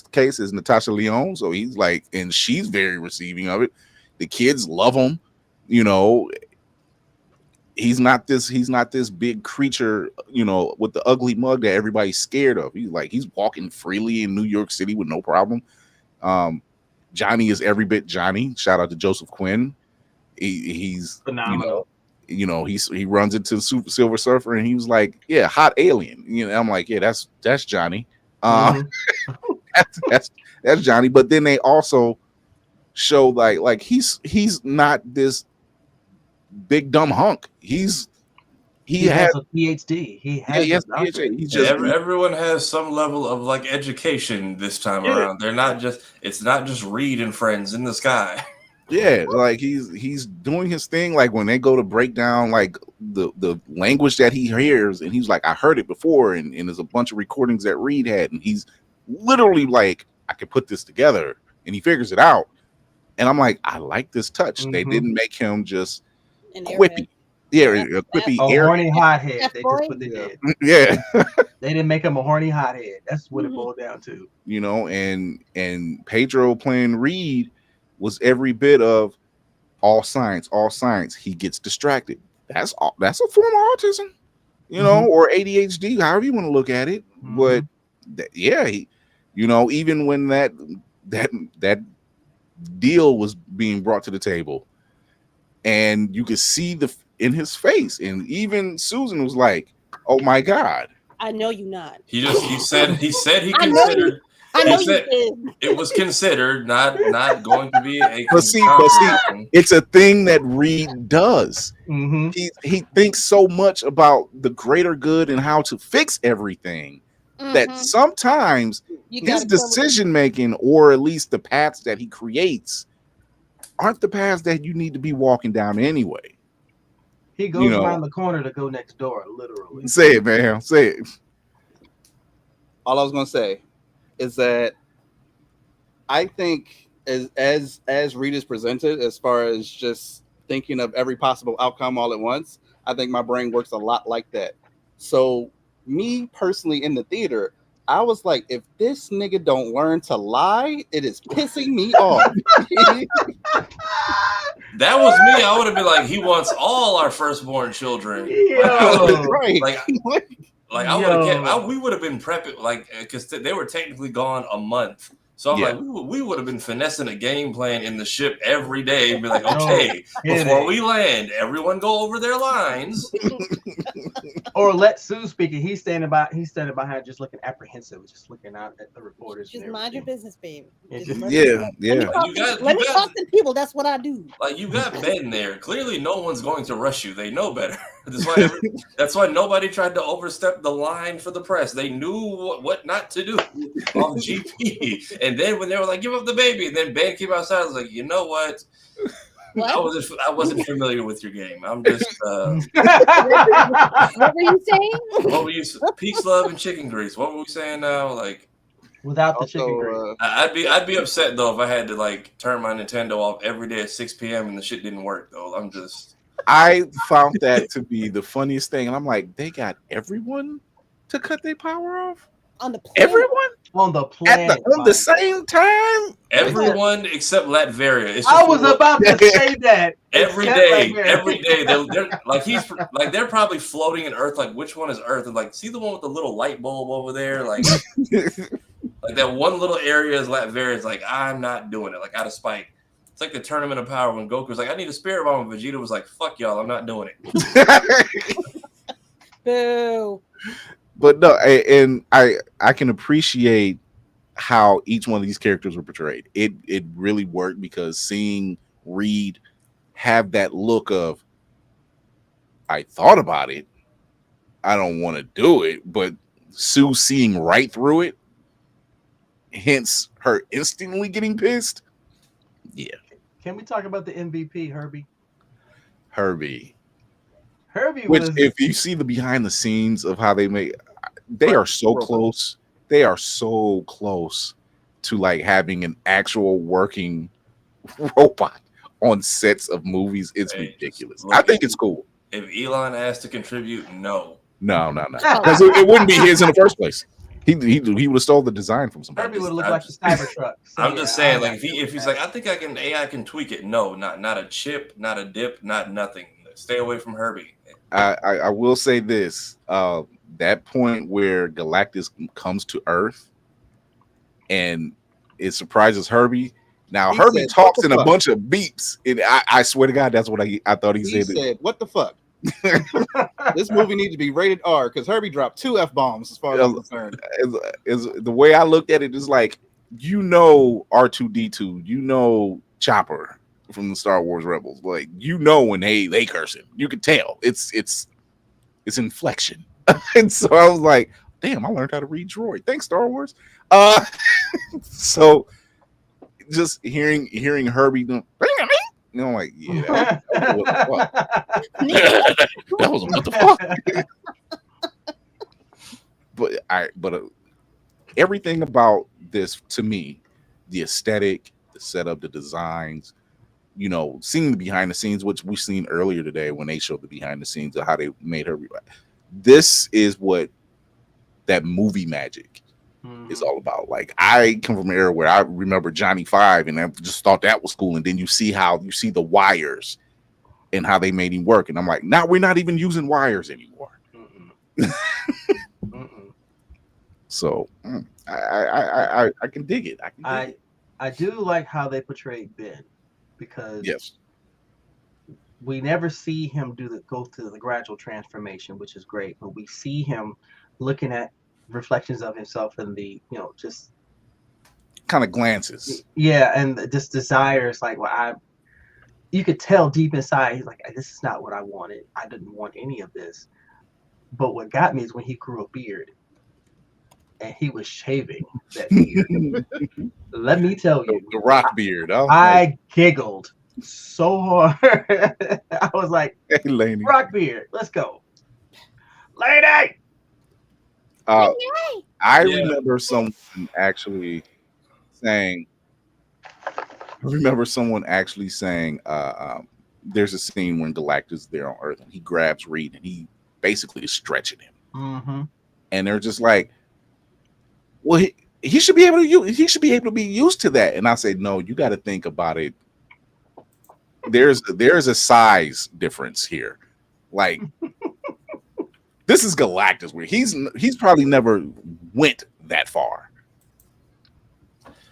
case, is Natasha Lyonne. So he's like, and she's very receiving of it. The kids love him. You know, he's not this big creature, you know, with the ugly mug that everybody's scared of. He's walking freely in New York City with no problem. Johnny is every bit Johnny. Shout out to Joseph Quinn. He's phenomenal. He runs into Silver Surfer and he was like, yeah, hot alien. You know, I'm like, yeah, that's Johnny. That's Johnny. But then they also show like he's not this big dumb hunk. He has a PhD. He has a PhD. He's just everyone has some level of like education this time around. It's not just Reed and friends in the sky. Yeah, like he's doing his thing. Like when they go to break down like the language that he hears, and he's like, I heard it before, and there's a bunch of recordings that Reed had, and he's literally like, I could put this together, and he figures it out. And I'm like, I like this touch. Mm-hmm. They didn't make him just quippy. Yeah, a quippy, horny hothead. That's what they did. Yeah, they didn't make him a horny hothead. That's what it boiled down to. You know, and Pedro playing Reed was every bit of all science. He gets distracted. that's a form of autism, you know, or ADHD, however you want to look at it. But even when that deal was being brought to the table, and you could see in his face, and even Susan was like, "Oh my God." I know you not. He said he considered. I know you did. It was considered, not going to be a. But see, it's a thing that Reed does. He thinks so much about the greater good and how to fix everything that sometimes his decision making, or at least the paths that he creates, aren't the paths that you need to be walking down anyway. He goes around the corner to go next door, literally. Say it, man. Say it. All I was gonna say is that I think as Reed is presented, as far as just thinking of every possible outcome all at once, I think my brain works a lot like that. So me personally in the theater, I was like, if this nigga don't learn to lie, it is pissing me off. That was me. I would have been like, he wants all our firstborn children. Right. Like I would have kept. We would have been prepping, like, because they were technically gone a month. So I'm like, we would have been finessing a game plan in the ship every day and be like, okay, before we land, everyone go over their lines. Or let Sue speak it. He's standing behind, just looking apprehensive, just looking out at the reporters. Just mind your business, baby. Let me talk to people. That's what I do. Like, you got Ben there. Clearly, no one's going to rush you. They know better. That's why nobody tried to overstep the line for the press. They knew what not to do on GP. And then when they were like, "Give up the baby," and then Ben came outside, I was like, "You know what? I wasn't familiar with your game. I'm just." What were you saying? What were you? Peace, love, and chicken grease. What were we saying now? Like, without the chicken grease, I'd be upset though if I had to like turn my Nintendo off every day at 6 p.m. and the shit didn't work though. I found that to be the funniest thing, and I'm like, they got everyone to cut their power off on the planet. Everyone on the planet on the same time. Everyone except Latveria. I was about to say that. Every day, they're like they're probably floating in Earth. Like, which one is Earth? And like, see the one with the little light bulb over there, like. Like that one little area is Latveria. It's like, I'm not doing it. Like, out of spite. It's like the Tournament of Power when Goku was like, I need a spirit bomb. And Vegeta was like, fuck y'all, I'm not doing it. Boo. But no, and I can appreciate how each one of these characters were portrayed. It really worked, because seeing Reed have that look of, I thought about it, I don't want to do it, but Sue seeing right through it, hence her instantly getting pissed. Yeah. Can we talk about the MVP, Herbie? Herbie, which, if you see the behind the scenes of how they make, they are so close. They are so close to like having an actual working robot on sets of movies. It's ridiculous. I think it's cool. If Elon asked to contribute, no, because it wouldn't be his in the first place. He would have stole the design from somebody. Herbie would look like the Cybertruck. So I'm just saying, like, if he's like, I think AI can tweak it. No, not a chip, not a dip, not nothing. Stay away from Herbie. I will say this: that point where Galactus comes to Earth, and it surprises Herbie. Now Herbie talks in a bunch of beeps, and I swear to God, that's what I thought he said. He said, "What the fuck." This movie needs to be rated R, because Herbie dropped 2 F-bombs as far as I'm concerned. Is the way I looked at it is like, R2D2, Chopper from the Star Wars Rebels, like, when they cursing, you could tell it's inflection. And so I was like, damn, I learned how to read droid. Thanks, Star Wars. So just hearing Herbie doing, I'm like, yeah, that was what the fuck. But everything about this, to me, the aesthetic, the setup, the designs, seeing the behind the scenes, which we've seen earlier today when they showed the behind the scenes of how they made her. This is what that movie magic is all about. Like, I come from an era where I remember Johnny 5, and I just thought that was cool. And then you see the wires and how they made him work. And I'm like, now we're not even using wires anymore. So I can dig it. I do like how they portrayed Ben, because yes, we never see him go through the gradual transformation, which is great, but we see him looking at reflections of himself in the, just kind of glances. Yeah, and just desires, like, you could tell deep inside, he's like, this is not what I wanted. I didn't want any of this. But what got me is when he grew a beard and he was shaving that beard. Let me tell you, the rock beard. I giggled so hard. I was like, hey, Laney. Rock beard, let's go. Lady! I remember someone actually saying, there's a scene when Galactus is there on Earth and he grabs Reed and he basically is stretching him. Mm-hmm. And they're just like, well, he should be able to be used to that. And I say, no, you got to think about it. There's a size difference here. Like, this is Galactus, where he's probably never went that far.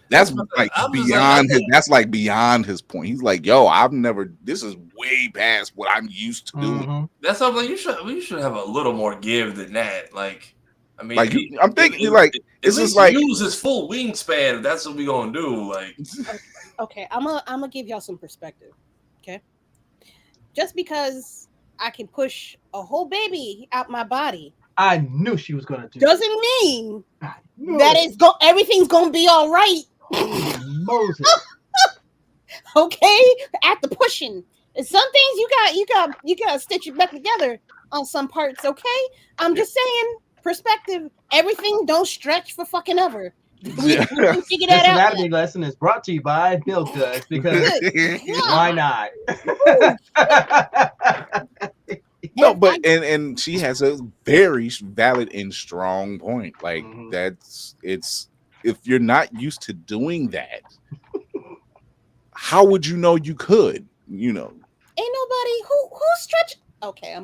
That's like beyond his. That's like beyond his point. He's like, yo, this is way past what I'm used to doing. Mm-hmm. That's something like you should have a little more give than that. Like, I mean, like I'm thinking, it's just like use his full wingspan. If that's what we gonna do. Like, okay, I'm gonna give y'all some perspective. Okay, just because I can push a whole baby out my body, I knew she was gonna do. Doesn't mean that everything's gonna be all right. Moses. Okay, after pushing, and some things you got to stitch it back together on some parts. Okay, I'm just saying, perspective. Everything don't stretch for fucking ever. We can figure that out. This anatomy lesson is brought to you by Milk Duds, because why not? No, but and she has a very valid and strong point. Like, it's if you're not used to doing that, how would you know you could? Ain't nobody who stretch. Okay,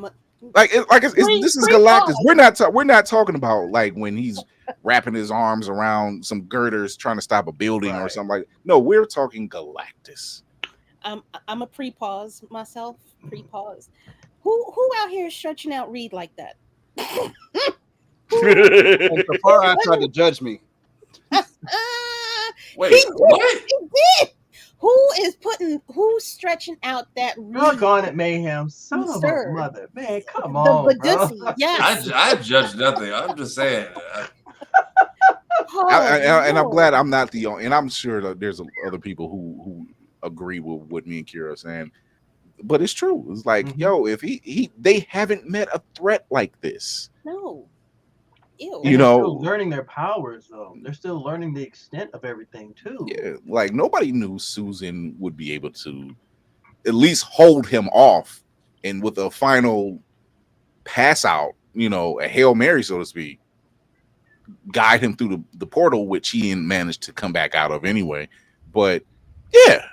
this is Galactus. We're not talking about like when he's wrapping his arms around some girders trying to stop a building or something like that. No, we're talking Galactus. I'm a pre-pause myself. Pre-pause. Who out here is stretching out Reed like that? And Safari tried to judge me. Wait, he what? did. Who's stretching out that Reed? Look on it, Mayhem. Son of a mother. Man, come on. The Badoosie, yes. I judge nothing. I'm just saying. And I'm glad I'm not the only, and I'm sure that there's other people who agree with what me and Kira are saying. But it's true. It's like, yo, if they haven't met a threat like this. No. Ew. They're still learning their powers, though. They're still learning the extent of everything, too. Yeah, like nobody knew Susan would be able to at least hold him off, and with a final pass out, a Hail Mary, so to speak, guide him through the portal, which he managed to come back out of anyway. But yeah.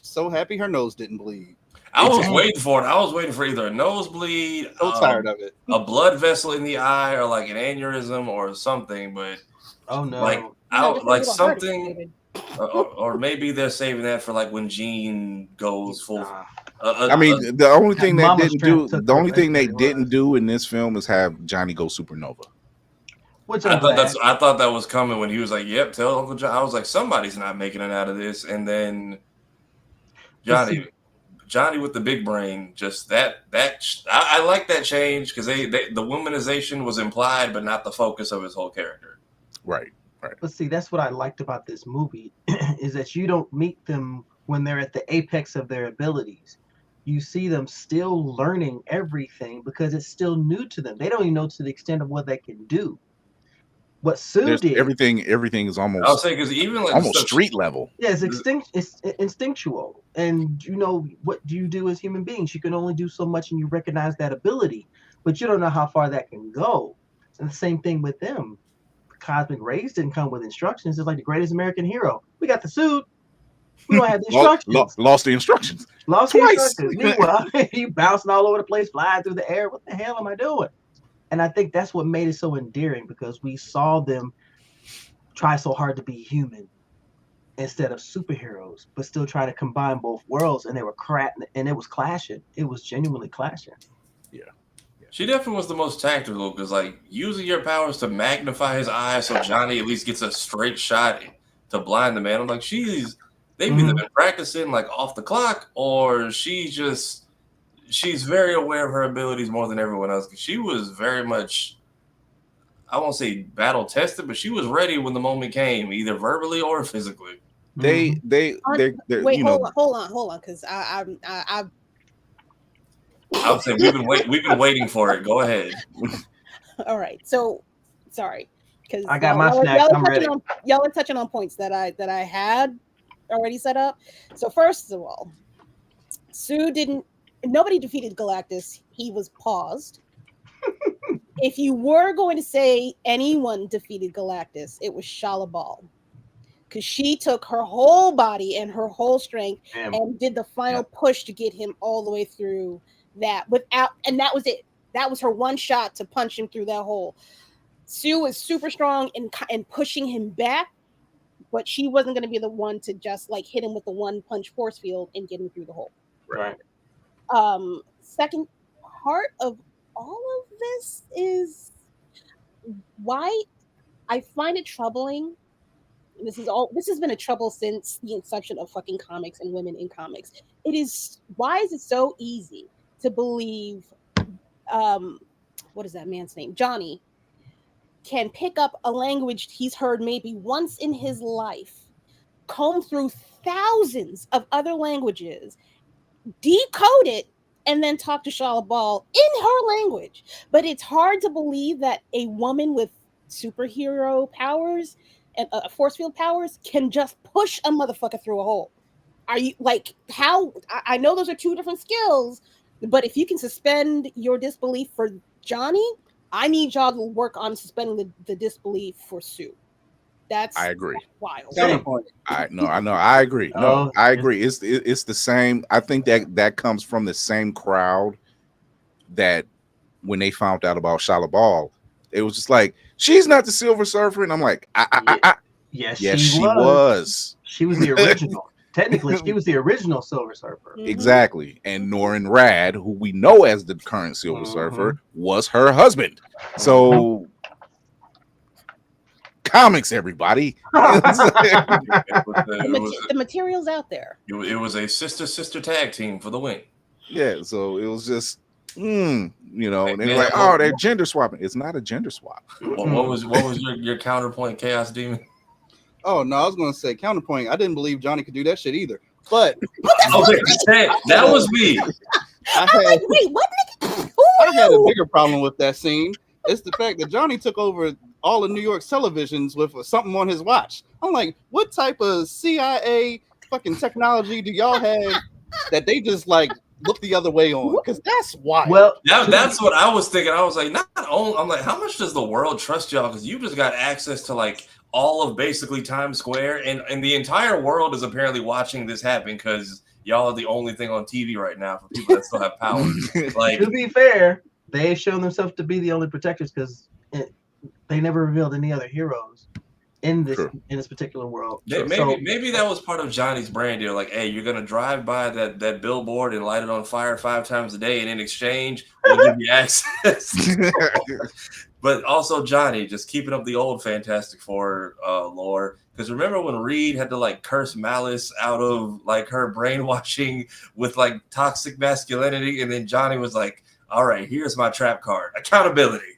So happy her nose didn't bleed. I was waiting for it. I was waiting for either a nosebleed, so tired of it, a blood vessel in the eye, or like an aneurysm or something. But oh no, like something, or maybe they're saving that for like when Jean goes full. I mean, the only thing they didn't do in this film is have Johnny go supernova. Which I thought that was coming when he was like, "Yep, tell Uncle John." I was like, somebody's not making it out of this, and then Johnny with the big brain, just that I like that change, because the womanization was implied, but not the focus of his whole character. Right. But see, that's what I liked about this movie is that you don't meet them when they're at the apex of their abilities. You see them still learning everything because it's still new to them. They don't even know to the extent of what they can do. What Sue did, everything is almost. I'll say, because even like almost street level. Yeah, it's instinctual, and what do you do as human beings? You can only do so much, and you recognize that ability, but you don't know how far that can go. And the same thing with them. Cosmic rays didn't come with instructions. It's like the greatest American hero. We got the suit. We don't have the instructions. Lost the instructions. Lost Twice. instructions. Meanwhile, you bouncing all over the place, flying through the air. What the hell am I doing? And I think that's what made it so endearing, because we saw them try so hard to be human instead of superheroes, but still trying to combine both worlds, and they were and it was clashing. It was genuinely clashing. Yeah. She definitely was the most tactical, because like using your powers to magnify his eyes so Johnny at least gets a straight shot to blind the man. I'm like, they've either been practicing like off the clock, or she's very aware of her abilities more than everyone else. She was very much, I won't say battle tested, but she was ready when the moment came, either verbally or physically. Wait, hold on, because I would say we've been waiting for it. Go ahead. All right, so sorry, because I got my snacks. I'm ready. Y'all are touching on points that I had already set up. So first of all, nobody defeated Galactus. He was paused. If you were going to say anyone defeated Galactus, it was Shala Bal, because she took her whole body and her whole strength and did the final push to get him all the way through that and that was it. That was her one shot to punch him through that hole. Sue was super strong in pushing him back, but she wasn't going to be the one to just like hit him with the one punch force field and get him through the hole. Right. Second part of all of this is why I find it troubling. This has been a trouble since the inception of fucking comics and women in comics. Why is it so easy to believe what is that man's name? Johnny can pick up a language he's heard maybe once in his life, comb through thousands of other languages, decode it, and then talk to Shala Bal in her language. But it's hard to believe that a woman with superhero powers and force field powers can just push a motherfucker through a hole. Are you like how? I know those are two different skills, but if you can suspend your disbelief for Johnny, I need y'all to work on suspending the disbelief for Sue. I agree. Wild. I know. I agree. No, I agree. It's the same. I think that comes from the same crowd that when they found out about Shala Bal, it was just like, she's not the Silver Surfer, and I'm like, yes, she was. She was the original. Technically, she was the original Silver Surfer. Exactly. And Norrin Rad, who we know as the current Silver Surfer, was her husband. So comics, everybody. The material's out there. It was a sister tag team for the win. Yeah, so it was just and they're like, oh, they're gender swapping. It's not a gender swap. What was your counterpoint, Chaos Demon? Oh no, I was gonna say counterpoint. I didn't believe Johnny could do that shit either. But okay, that was me. I had a bigger problem with that scene. It's the fact that Johnny took over all of New York's televisions with something on his watch. I'm like, what type of CIA fucking technology do y'all have that they just like look the other way on? Because that's wild. Well, that's what I was thinking. I was like, I'm like, how much does the world trust y'all? Because you just got access to like all of basically Times Square, and the entire world is apparently watching this happen because y'all are the only thing on TV right now for people that still have power. Like, to be fair, they've shown themselves to be the only protectors because they never revealed any other heroes in this particular world. Maybe that was part of Johnny's brand deal. Like, hey, you're gonna drive by that billboard and light it on fire 5 times a day, and in exchange, we'll give you access. But also Johnny just keeping up the old Fantastic Four lore. Because remember when Reed had to like curse Malice out of like her brainwashing with like toxic masculinity, and then Johnny was like, "All right, here's my trap card: accountability."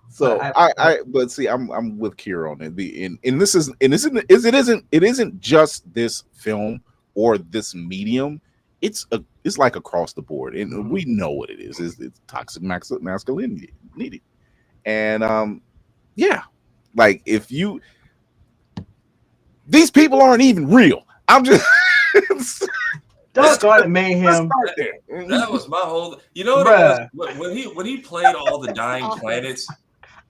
So but see, I'm with Kira on it. It isn't just this film or this medium. It's like across the board, and we know what it is. It's toxic masculinity, and like if these people aren't even real. I'm just don't start at mayhem. That was my whole. You know what? When he played all the dying planets.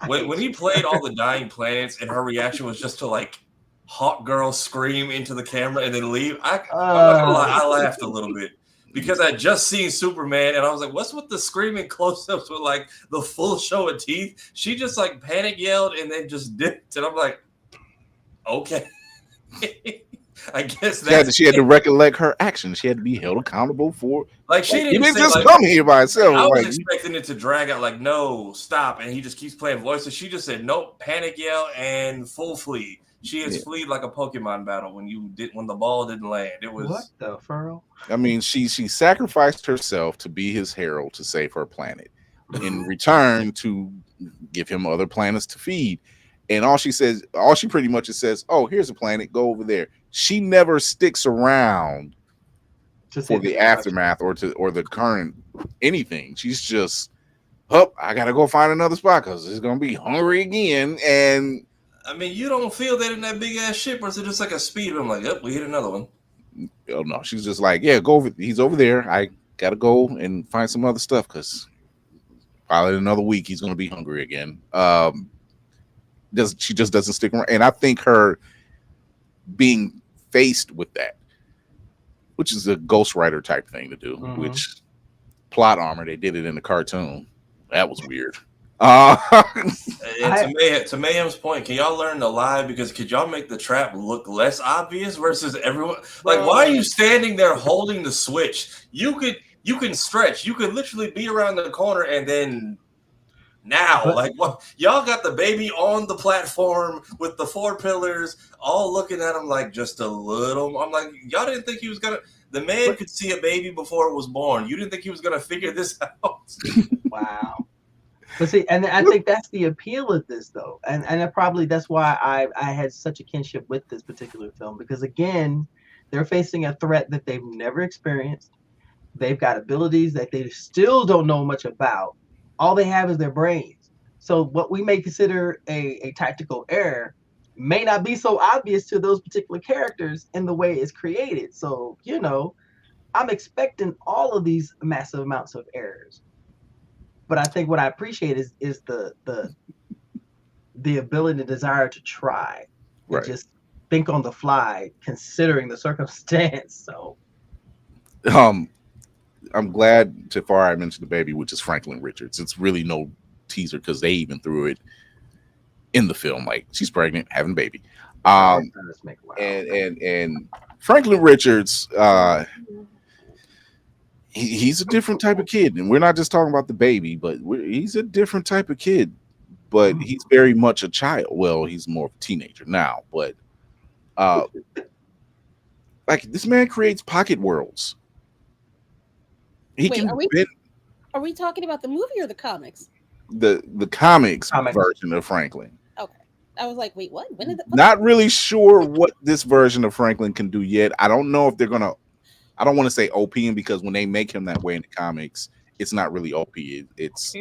When he played all the dying planets, and her reaction was just to like hot girl scream into the camera and then leave. I'm not gonna lie, I laughed a little bit because I just seen Superman and I was like, what's with the screaming close-ups with like the full show of teeth? She just like panic yelled and then just dipped, and I'm like, okay. I guess she had to recollect her actions. She had to be held accountable for. Like she didn't say, just come here by herself. I was expecting it to drag out. Like, no, stop, and he just keeps playing voices. She just said nope, panic yell and full flee. She has fleed like a Pokemon battle when the ball didn't land. It was what the furl. I mean, she sacrificed herself to be his herald to save her planet, in return to give him other planets to feed. And all she pretty much says, "Oh, here's a planet. Go over there." She never sticks around for the aftermath or the current anything. She's just, I gotta go find another spot because it's gonna be hungry again. And I mean, you don't feel that in that big ass ship, or is it just like a speed? I'm like, yep, we hit another one. Oh no, she's just like, yeah, go over. He's over there. I gotta go and find some other stuff because probably in another week he's gonna be hungry again. She just doesn't stick around, and I think her being faced with that, which is a ghostwriter type thing to do, which plot armor, they did it in the cartoon. That was weird. To Mayhem's point, can y'all learn to lie? Because could y'all make the trap look less obvious versus everyone? Like, why are you standing there holding the switch? You can stretch. You could literally be around the corner and then. Like what? Y'all got the baby on the platform with the 4 pillars, all looking at him like just a little. I'm like, y'all didn't think he was gonna. The man could see a baby before it was born. You didn't think he was gonna figure this out. Wow. But see, and I think that's the appeal of this, though, and that's why I had such a kinship with this particular film, because again, they're facing a threat that they've never experienced. They've got abilities that they still don't know much about. All they have is their brains. So what we may consider a tactical error may not be so obvious to those particular characters in the way it's created. So, I'm expecting all of these massive amounts of errors. But I think what I appreciate is the ability and desire to try. Right. And just think on the fly, considering the circumstance. So I'm glad Tafari mentioned the baby, which is Franklin Richards. It's really no teaser because they even threw it in the film. Like, she's pregnant, having a baby. And Franklin Richards, he's a different type of kid. And we're not just talking about the baby, but he's a different type of kid. But he's very much a child. Well, he's more of a teenager now. But like, this man creates pocket worlds. Are we talking about the movie or the comics? The comics version of Franklin. Okay. I was like, wait, what? When did Not really sure what this version of Franklin can do yet. I don't know if they're gonna. I don't want to say OP him because when they make him that way in the comics, it's not really OP. It's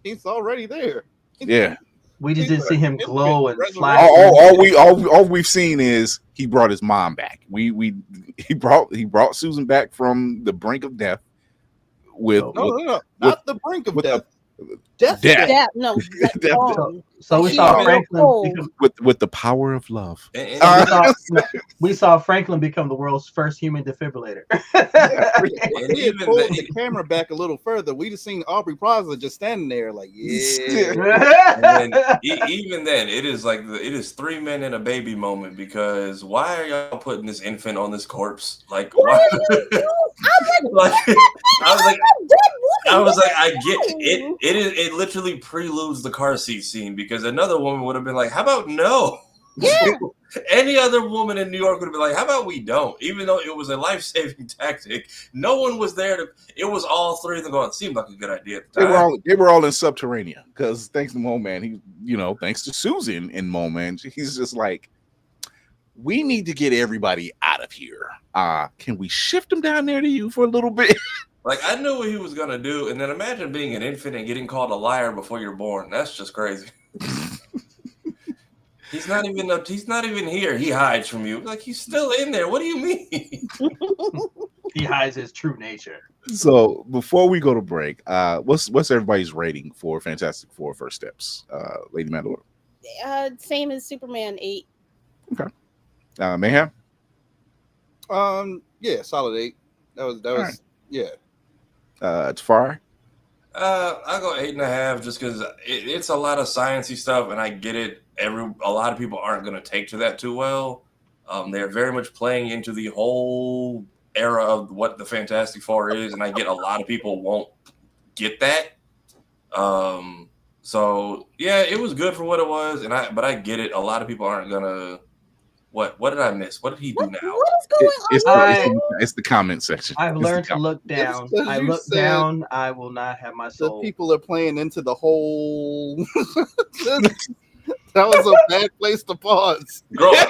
he's already there. Yeah. We just didn't see him glow and fly. All we've seen is he brought his mom back. He brought Susan back from the brink of death. Not the brink of death. Death. No. So we saw Franklin with the power of love. We saw Franklin become the world's first human defibrillator. He had pulled the camera back a little further. We just seen Aubrey Plaza just standing there, like, yeah. And even then, it is like it is 3 men and a baby moment, because why are y'all putting this infant on this corpse? Like, why? I was like, I get it. It literally preludes the car seat scene, because another woman would have been like, how about no? Yeah. Any other woman in New York would have been like, how about we don't? Even though it was a life-saving tactic, no one was there to. It was all three of them going. It seemed like a good idea at the time. They were all in Subterranea, because thanks to Mo Man, thanks to Susan and Mo Man, he's just like, we need to get everybody out of here. Can we shift them down there to you for a little bit? Like, I knew what he was gonna do, and then imagine being an infant and getting called a liar before you're born. That's just crazy. He's not even here. He hides from you. Like, he's still in there. What do you mean? He hides his true nature. So before we go to break, what's everybody's rating for Fantastic Four First Steps? Lady Mandalore. Same as Superman 8. Okay. Mayhem. Yeah, solid 8. That was right. yeah. Tafari. I'll go 8.5 just because it's a lot of sciencey stuff, and I get it. A lot of people aren't going to take to that too well. They're very much playing into the whole era of what the Fantastic Four is, and I get a lot of people won't get that. So yeah, it was good for what it was, but I get it. A lot of people aren't gonna. What did I miss? What did he do now? What is going on? It's the comment section. I've It's learned the to look down. It's 'cause I you look said down. I will not have my The soul. people are playing into the whole. That was a bad place to pause. Grow up.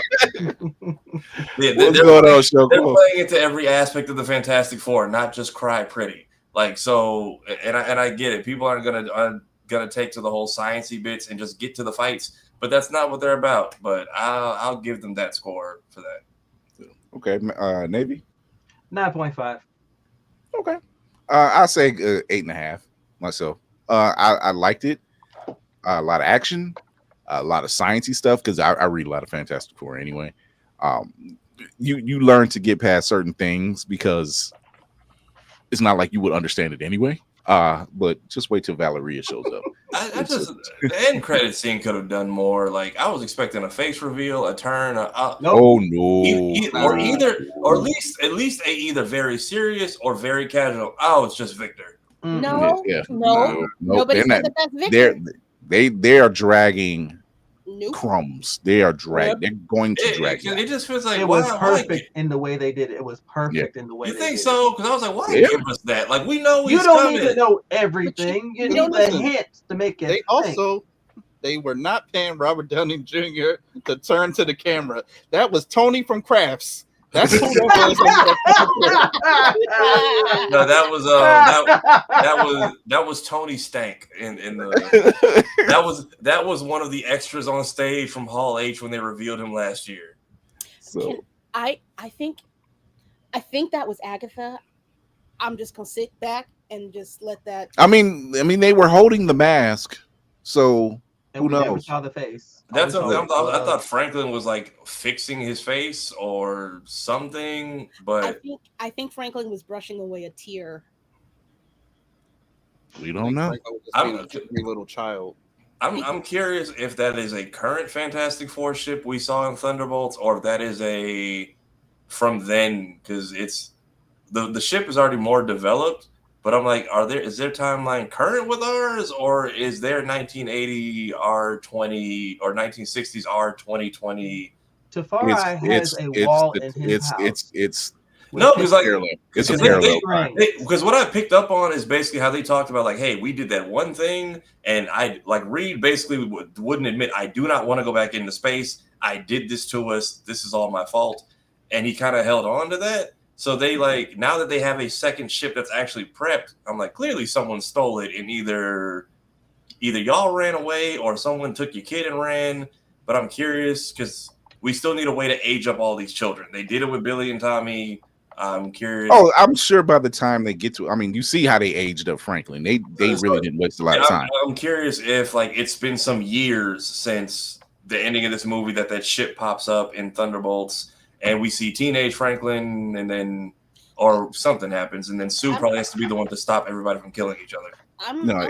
Yeah, What's going on, Show? They're playing into every aspect of the Fantastic Four, not just cry pretty. Like so, and I get it. People aren't gonna take to the whole sciencey bits and just get to the fights, but that's not what they're about. But I'll give them that score for that. Okay, Navy. 9.5. Okay, I'll say 8.5 myself. I liked it. A lot of action, a lot of sciencey stuff because I read a lot of Fantastic Four anyway. You learn to get past certain things because it's not like you would understand it anyway. But just wait till Valeria shows up. The end credit scene could have done more. Like I was expecting a face reveal, a turn. Nope. Oh no! Or at least a either very serious or very casual. Oh, it's just Victor. No, Yeah. no, nobody they're said not- that that's Victor. They are dragging Nope. crumbs. They are dragging. They're going to drag. It just feels like It was perfect in the way they did it. It was perfect in the way. You they think did so? Because I was like, why Yeah. give us that? Like we know You he's don't coming. need to know everything. You need the hints to make it. They were not paying Robert Downey Jr. to turn to the camera. That was Tony from Crafts. That's who that was. No, that was Tony Stank in the that was one of the extras on stage from Hall H when they revealed him last year. So I think that was Agatha. I'm just gonna sit back and just let that. I mean, they were holding the mask, so who knows? Never saw the face. That's something I thought Franklin was like fixing his face or something, but I think Franklin was brushing away a tear. We don't know. I'm a little child. I'm curious if that is a current Fantastic Four ship we saw in Thunderbolts, or if that is a from then, because it's the ship is already more developed. But I'm like, is their timeline current with ours, or is their 1980 R20 or 1960s R2020? Tafari has a wall in his house. No, because like it's a parallel. Because what I picked up on is basically how they talked about like, hey, we did that one thing, and I like Reed basically wouldn't admit I do not want to go back into space. I did this to us. This is all my fault, and he kind of held on to that. So they like now that they have a second ship that's actually prepped, I'm like, clearly someone stole it, and either y'all ran away or someone took your kid and ran. But I'm curious because we still need a way to age up all these children. They did it with Billy and Tommy. I'm curious. Oh, I'm sure by the time they get to, I mean, you see how they aged up Franklin. They really didn't waste a lot of time. I'm curious if like it's been some years since the ending of this movie that ship pops up in Thunderbolts. And we see teenage Franklin, and then, or something happens, and then Sue probably has to be the one to stop everybody from killing each other.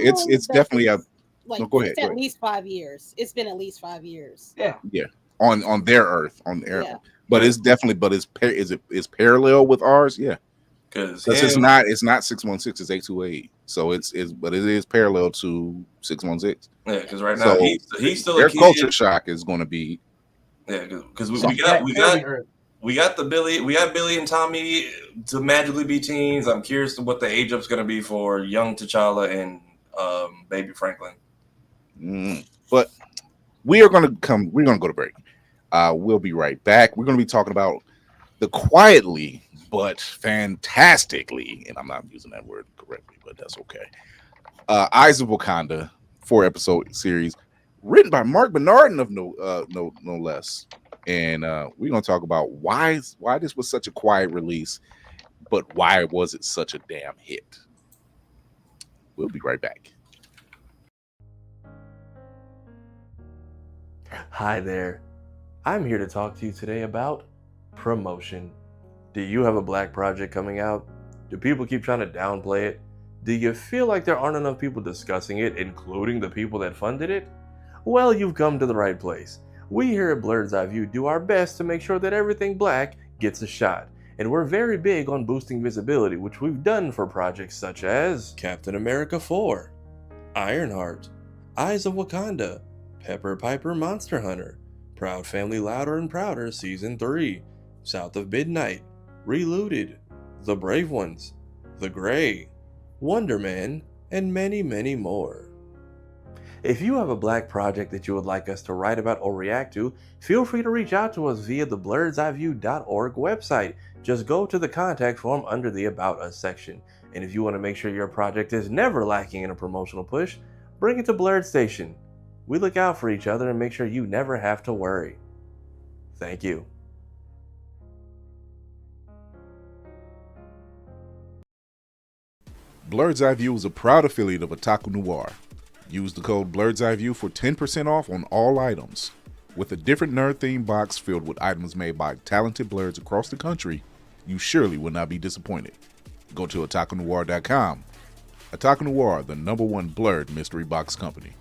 It's definitely a. Like, no, go ahead. At least 5 years. It's been at least 5 years. Yeah. On their Earth, yeah. But it's definitely, it's parallel with ours, yeah. Because it's not 616, it's 828. So it is parallel to 616. Yeah, because right now he's still their a kid. Culture shock is going to be. Yeah, because we got Billy and Tommy to magically be teens. I'm curious to what the age up's going to be for young T'Challa and baby Franklin. But we're going to go to break. We'll be right back. We're going to be talking about the quietly but fantastically, and I'm not using that word correctly, but that's okay. Eyes of Wakanda 4-episode series, written by Mark Bernardin of no less. And we're going to talk about why this was such a quiet release, but why was it such a damn hit? We'll be right back. Hi there. I'm here to talk to you today about promotion. Do you have a black project coming out? Do people keep trying to downplay it? Do you feel like there aren't enough people discussing it, including the people that funded it? Well, you've come to the right place. We here at Blerd's Eyeview do our best to make sure that everything black gets a shot. And we're very big on boosting visibility, which we've done for projects such as Captain America 4, Ironheart, Eyes of Wakanda, Pepper Piper Monster Hunter, Proud Family Louder and Prouder Season 3, South of Midnight, Reloaded, The Brave Ones, The Grey, Wonder Man, and many, many more. If you have a black project that you would like us to write about or react to, feel free to reach out to us via the blerdseyeview.org website. Just go to the contact form under the About Us section. And if you want to make sure your project is never lacking in a promotional push, bring it to Blerd Station. We look out for each other and make sure you never have to worry. Thank you. Blerd's Eyeview is a proud affiliate of Otaku Noir. Use the code Blerd's Eyeview for 10% off on all items. With a different nerd-themed box filled with items made by talented Blerds across the country, you surely will not be disappointed. Go to otakunoir.com. Otaku Noir, the #1 Blerd mystery box company.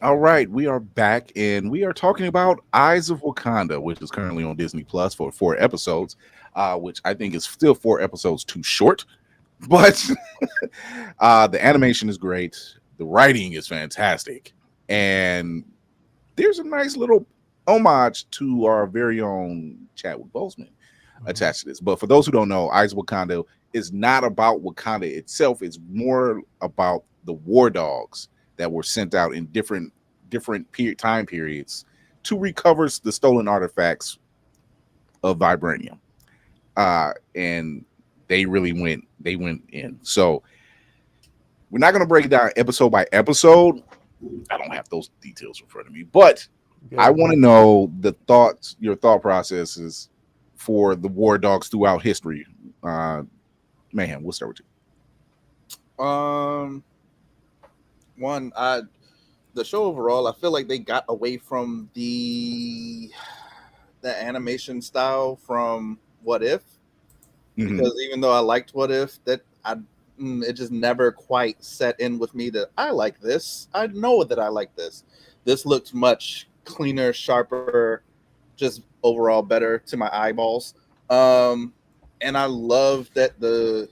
All right, we are back and we are talking about Eyes of Wakanda, which is currently on Disney Plus for 4 episodes, which I think is still 4 episodes too short. But the animation is great, the writing is fantastic, and there's a nice little homage to our very own Chadwick Boseman attached to this. But for those who don't know, Eyes of Wakanda is not about Wakanda itself. It's more about the war dogs that were sent out in different time periods to recover the stolen artifacts of vibranium, and they went in. So we're not going to break it down episode by episode. I don't have those details in front of me, but I want to know your thought processes for the war dogs throughout history. Mayhem, we'll start with you. The show overall, I feel like they got away from the animation style from What If, because even though I liked What If, it just never quite set in with me that I like this. I know that I like this. This looked much cleaner, sharper, just overall better to my eyeballs. And I love that the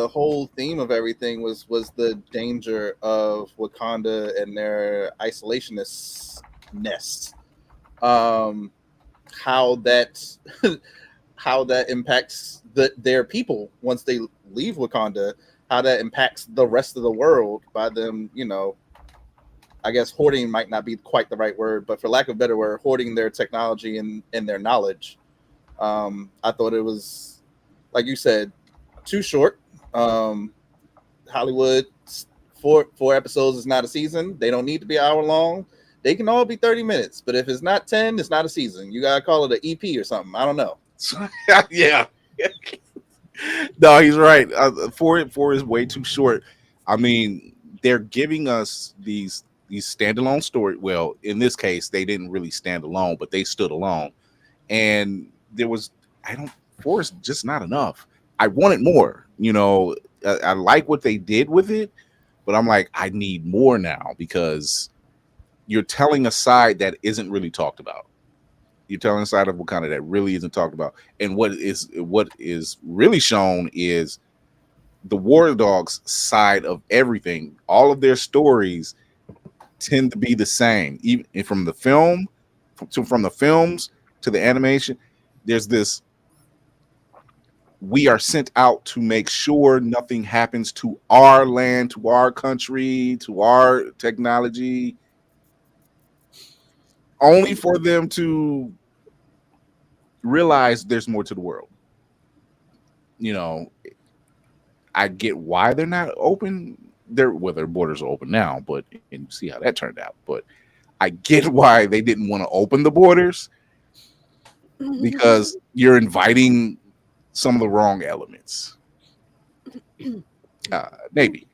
whole theme of everything was the danger of Wakanda and their isolationist nest. How that impacts their people once they leave Wakanda, how that impacts the rest of the world by them, I guess hoarding might not be quite the right word, but for lack of a better word, hoarding their technology and their knowledge. I thought it was, like you said, too short. Hollywood, four episodes is not a season. They don't need to be an hour long. They can all be 30 minutes, but if it's not 10, it's not a season. You gotta call it an EP or something. I don't know. Yeah. No, he's right. 4 is way too short. I mean, they're giving us these standalone story. Well, in this case, they didn't really stand alone, but they stood alone. And there was, 4 is just not enough. I wanted more. I like what they did with it, But I'm like, I need more now because you're telling a side that isn't really talked about. You're telling a side of Wakanda that really isn't talked about. And what is really shown is the War Dogs side of everything. All of their stories tend to be the same, even from the film, from the films to the animation. There's this: we are sent out to make sure nothing happens to our land, to our country, to our technology, only for them to realize there's more to the world. You know, I get why they're not open. Their borders are open now, but and you see how that turned out. But I get why they didn't want to open the borders, because you're inviting some of the wrong elements. Maybe.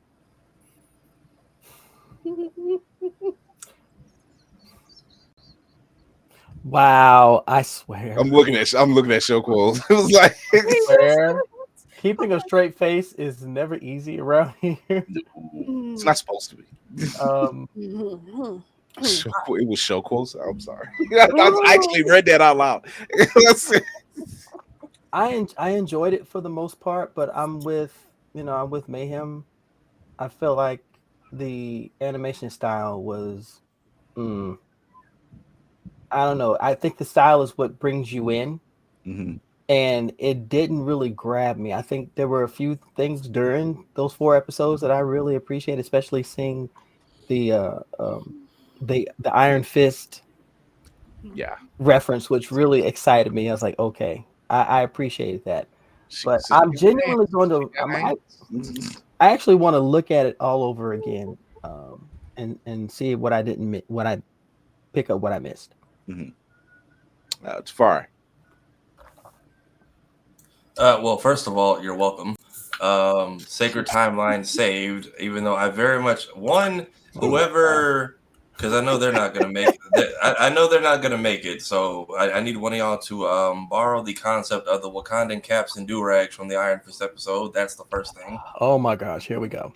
Wow, I swear. I'm looking at show quotes. It was like, Swear. Keeping a straight face is never easy around here. it's not supposed to be. It was show quotes. I'm sorry. I actually read that out loud. I enjoyed it for the most part, but I'm with Mayhem. I feel like the animation style was, I don't know. I think the style is what brings you in, and it didn't really grab me. I think there were a few things during those 4 episodes that I really appreciate, especially seeing the Iron Fist reference, which really excited me. I was like, okay, I appreciate that. But I'm genuinely going to. I actually want to look at it all over again, and see what I didn't, what I pick up, what I missed. It's far. Well, first of all, you're welcome. Sacred Timeline saved, even though I very much whoever, because I know they're not gonna make it. I know they're not gonna make it, so I need one of y'all to borrow the concept of the Wakandan caps and do-rags from the Iron Fist episode. That's the first thing. Oh my gosh, here we go.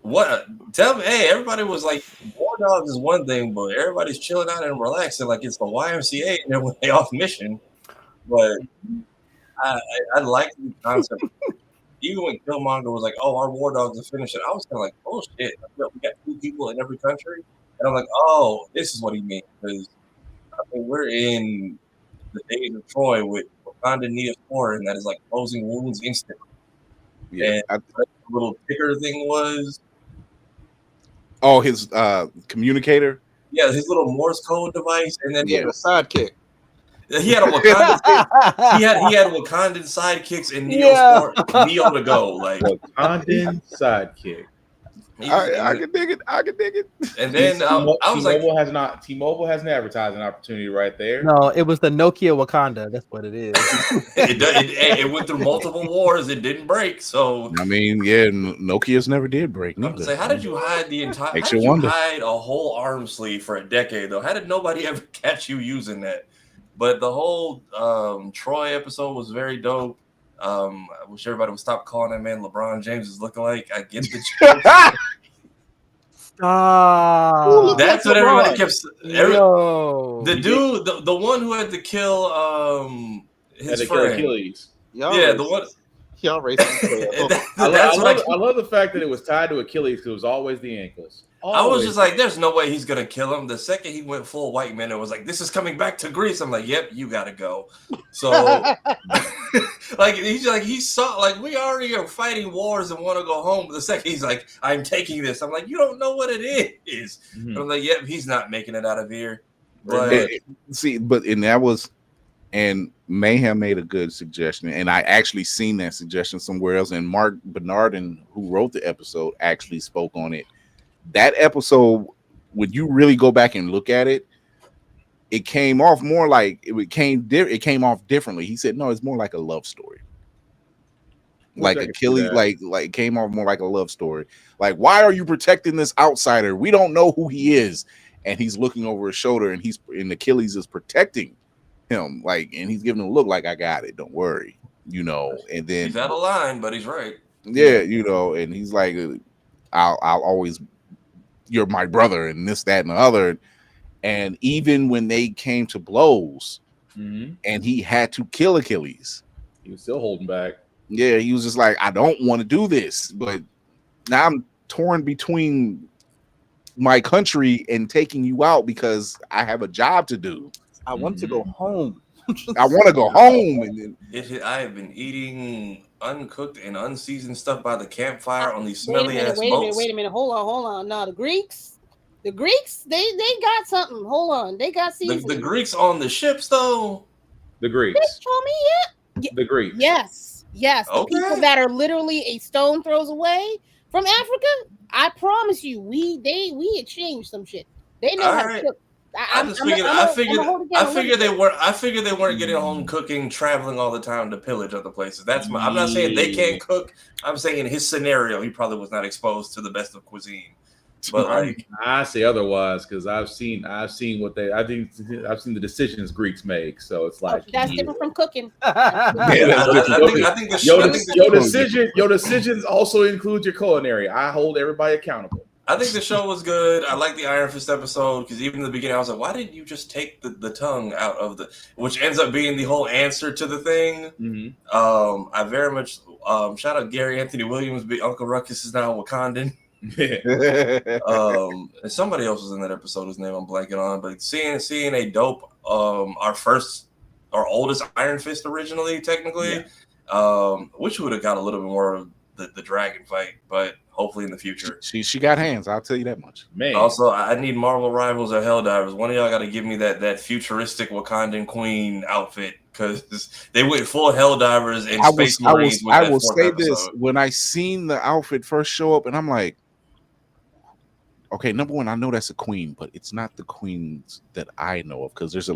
What? Tell me, hey, everybody was like, War Dogs is one thing, but everybody's chilling out and relaxing like it's the YMCA and when they off mission. But I like the concept. Even when Killmonger was like, "Oh, our War Dogs are finishing," I was kind of like, "Oh shit, we got 2 people in every country," and I'm like, "Oh, this is what he means." Because I mean, we're in the days of Troy with Wakanda Neosporin that is like closing wounds instantly. Yeah, and the little ticker thing was. Oh, his communicator. Yeah, his little Morse code device, and then he had a sidekick. He had a Wakandan. he had Wakandan sidekicks and Neo to go like Wakandan sidekick. I can dig it. And then I was T-Mobile has an advertising opportunity right there. No, it was the Nokia Wakanda. That's what it is. it went through multiple wars. It didn't break. So I mean, yeah, Nokia's never did break. Say, how did you hide the entire? How did you hide a whole arm sleeve for a decade though? How did nobody ever catch you using that? But the whole Troy episode was very dope. I wish everybody would stop calling that man LeBron James' lookalike. I get the joke. Stop. That's what everybody kept saying. The dude, the one who had to kill his friend. Achilles. Yeah, the one. Y'all racist. I love the fact that it was tied to Achilles because it was always the ankles. I was just like, there's no way he's gonna kill him. The second he went full white man, it was like, this is coming back to Greece. I'm like, yep, you gotta go. So like he saw like we already are fighting wars and want to go home. But the second he's like, I'm taking this. I'm like, you don't know what it is. Mm-hmm. I'm like, yep, he's not making it out of here. But and Mayhem made a good suggestion, and I actually seen that suggestion somewhere else. And Mark Bernardin, who wrote the episode, actually spoke on it. That episode, when you really go back and look at it, it came off more like it came off differently. He said, no, it's more like a love story. Like Achilles, like came off more like a love story. Like, why are you protecting this outsider? We don't know who he is. And he's looking over his shoulder, and Achilles is protecting him, like, and he's giving him a look like, I got it, don't worry, and then he's out of line, but he's right. Yeah, and he's like, I'll always, you're my brother, and this, that, and the other. And even when they came to blows, and he had to kill Achilles, he was still holding back. Yeah, he was just like, I don't want to do this, but now I'm torn between my country and taking you out because I have a job to do. I want to go home. I want to go home. And then, I have been eating uncooked and unseasoned stuff by the campfire on these smelly ass boats. Wait a minute. Hold on. No, the Greeks, they got something. Hold on. They got seasoning. The Greeks on the ships, though. The Greeks. They told me, yeah. The Greeks. Yes. Okay. The people that are literally a stone throws away from Africa. I promise you, we exchanged some shit. They know how to cook. I figured they weren't getting home cooking, traveling all the time to pillage other places. I'm not saying they can't cook. I'm saying in his scenario, he probably was not exposed to the best of cuisine. But like, I say otherwise because I've seen the decisions Greeks make. So it's like that's different from cooking. I think your decisions also include your culinary. I hold everybody accountable. I think the show was good. I like the Iron Fist episode because even in the beginning, I was like, why didn't you just take the tongue out of which ends up being the whole answer to the thing. I very much shout out Gary Anthony Williams. Uncle Ruckus is now Wakandan. And somebody else was in that episode whose name I'm blanking on, but seeing a dope our oldest Iron Fist originally, technically. Wish we would have got a little bit more of the dragon fight, but hopefully in the future. She got hands, I'll tell you that much. Man. Also, I need Marvel Rivals or Helldivers. One of y'all got to give me that futuristic Wakandan Queen outfit because they went full Helldivers and Space Marines. I will say this: when I seen the outfit first show up, and I'm like, okay, number one, I know that's a queen, but it's not the queens that I know of because there's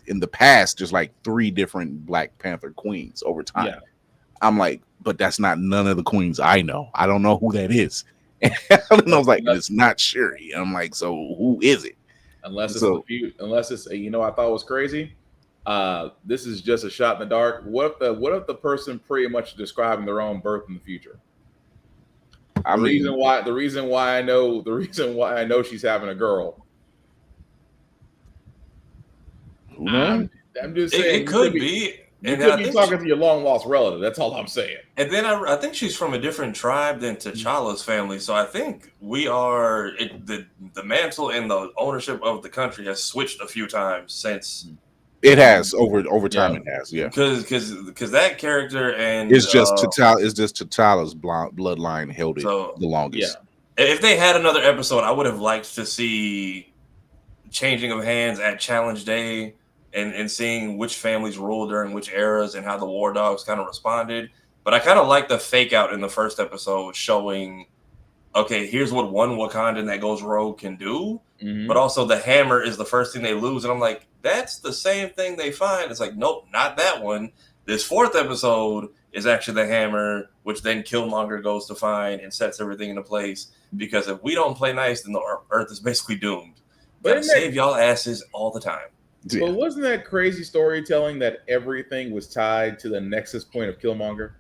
in the past, there's like 3 different Black Panther queens over time. Yeah. I'm like, but that's not none of the queens I know. I don't know who that is. And I was like, it's not Shuri. I'm like, so who is it? Unless it's you know, I thought it was crazy. This is just a shot in the dark. What if the person pretty much describing their own birth in the future? The reason why I know she's having a girl. I'm just saying it could be. You could be talking to your long lost relative. That's all I'm saying. And then I think she's from a different tribe than T'Challa's family. So I think the mantle and the ownership of the country has switched a few times since. It has over time. It has, yeah. Because that character and it's just T'Challa's bloodline held it the longest. Yeah. If they had another episode, I would have liked to see changing of hands at Challenge Day. And seeing which families ruled during which eras and how the War Dogs kind of responded. But I kind of like the fake out in the first episode showing, okay, here's what one Wakandan that goes rogue can do. But also the hammer is the first thing they lose. And I'm like, that's the same thing they find. It's like, nope, not that one. This 4th episode is actually the hammer, which then Killmonger goes to find and sets everything into place. Because if we don't play nice, then the Earth is basically doomed. Gotta save y'all asses all the time. Yeah. But wasn't that crazy storytelling that everything was tied to the nexus point of Killmonger?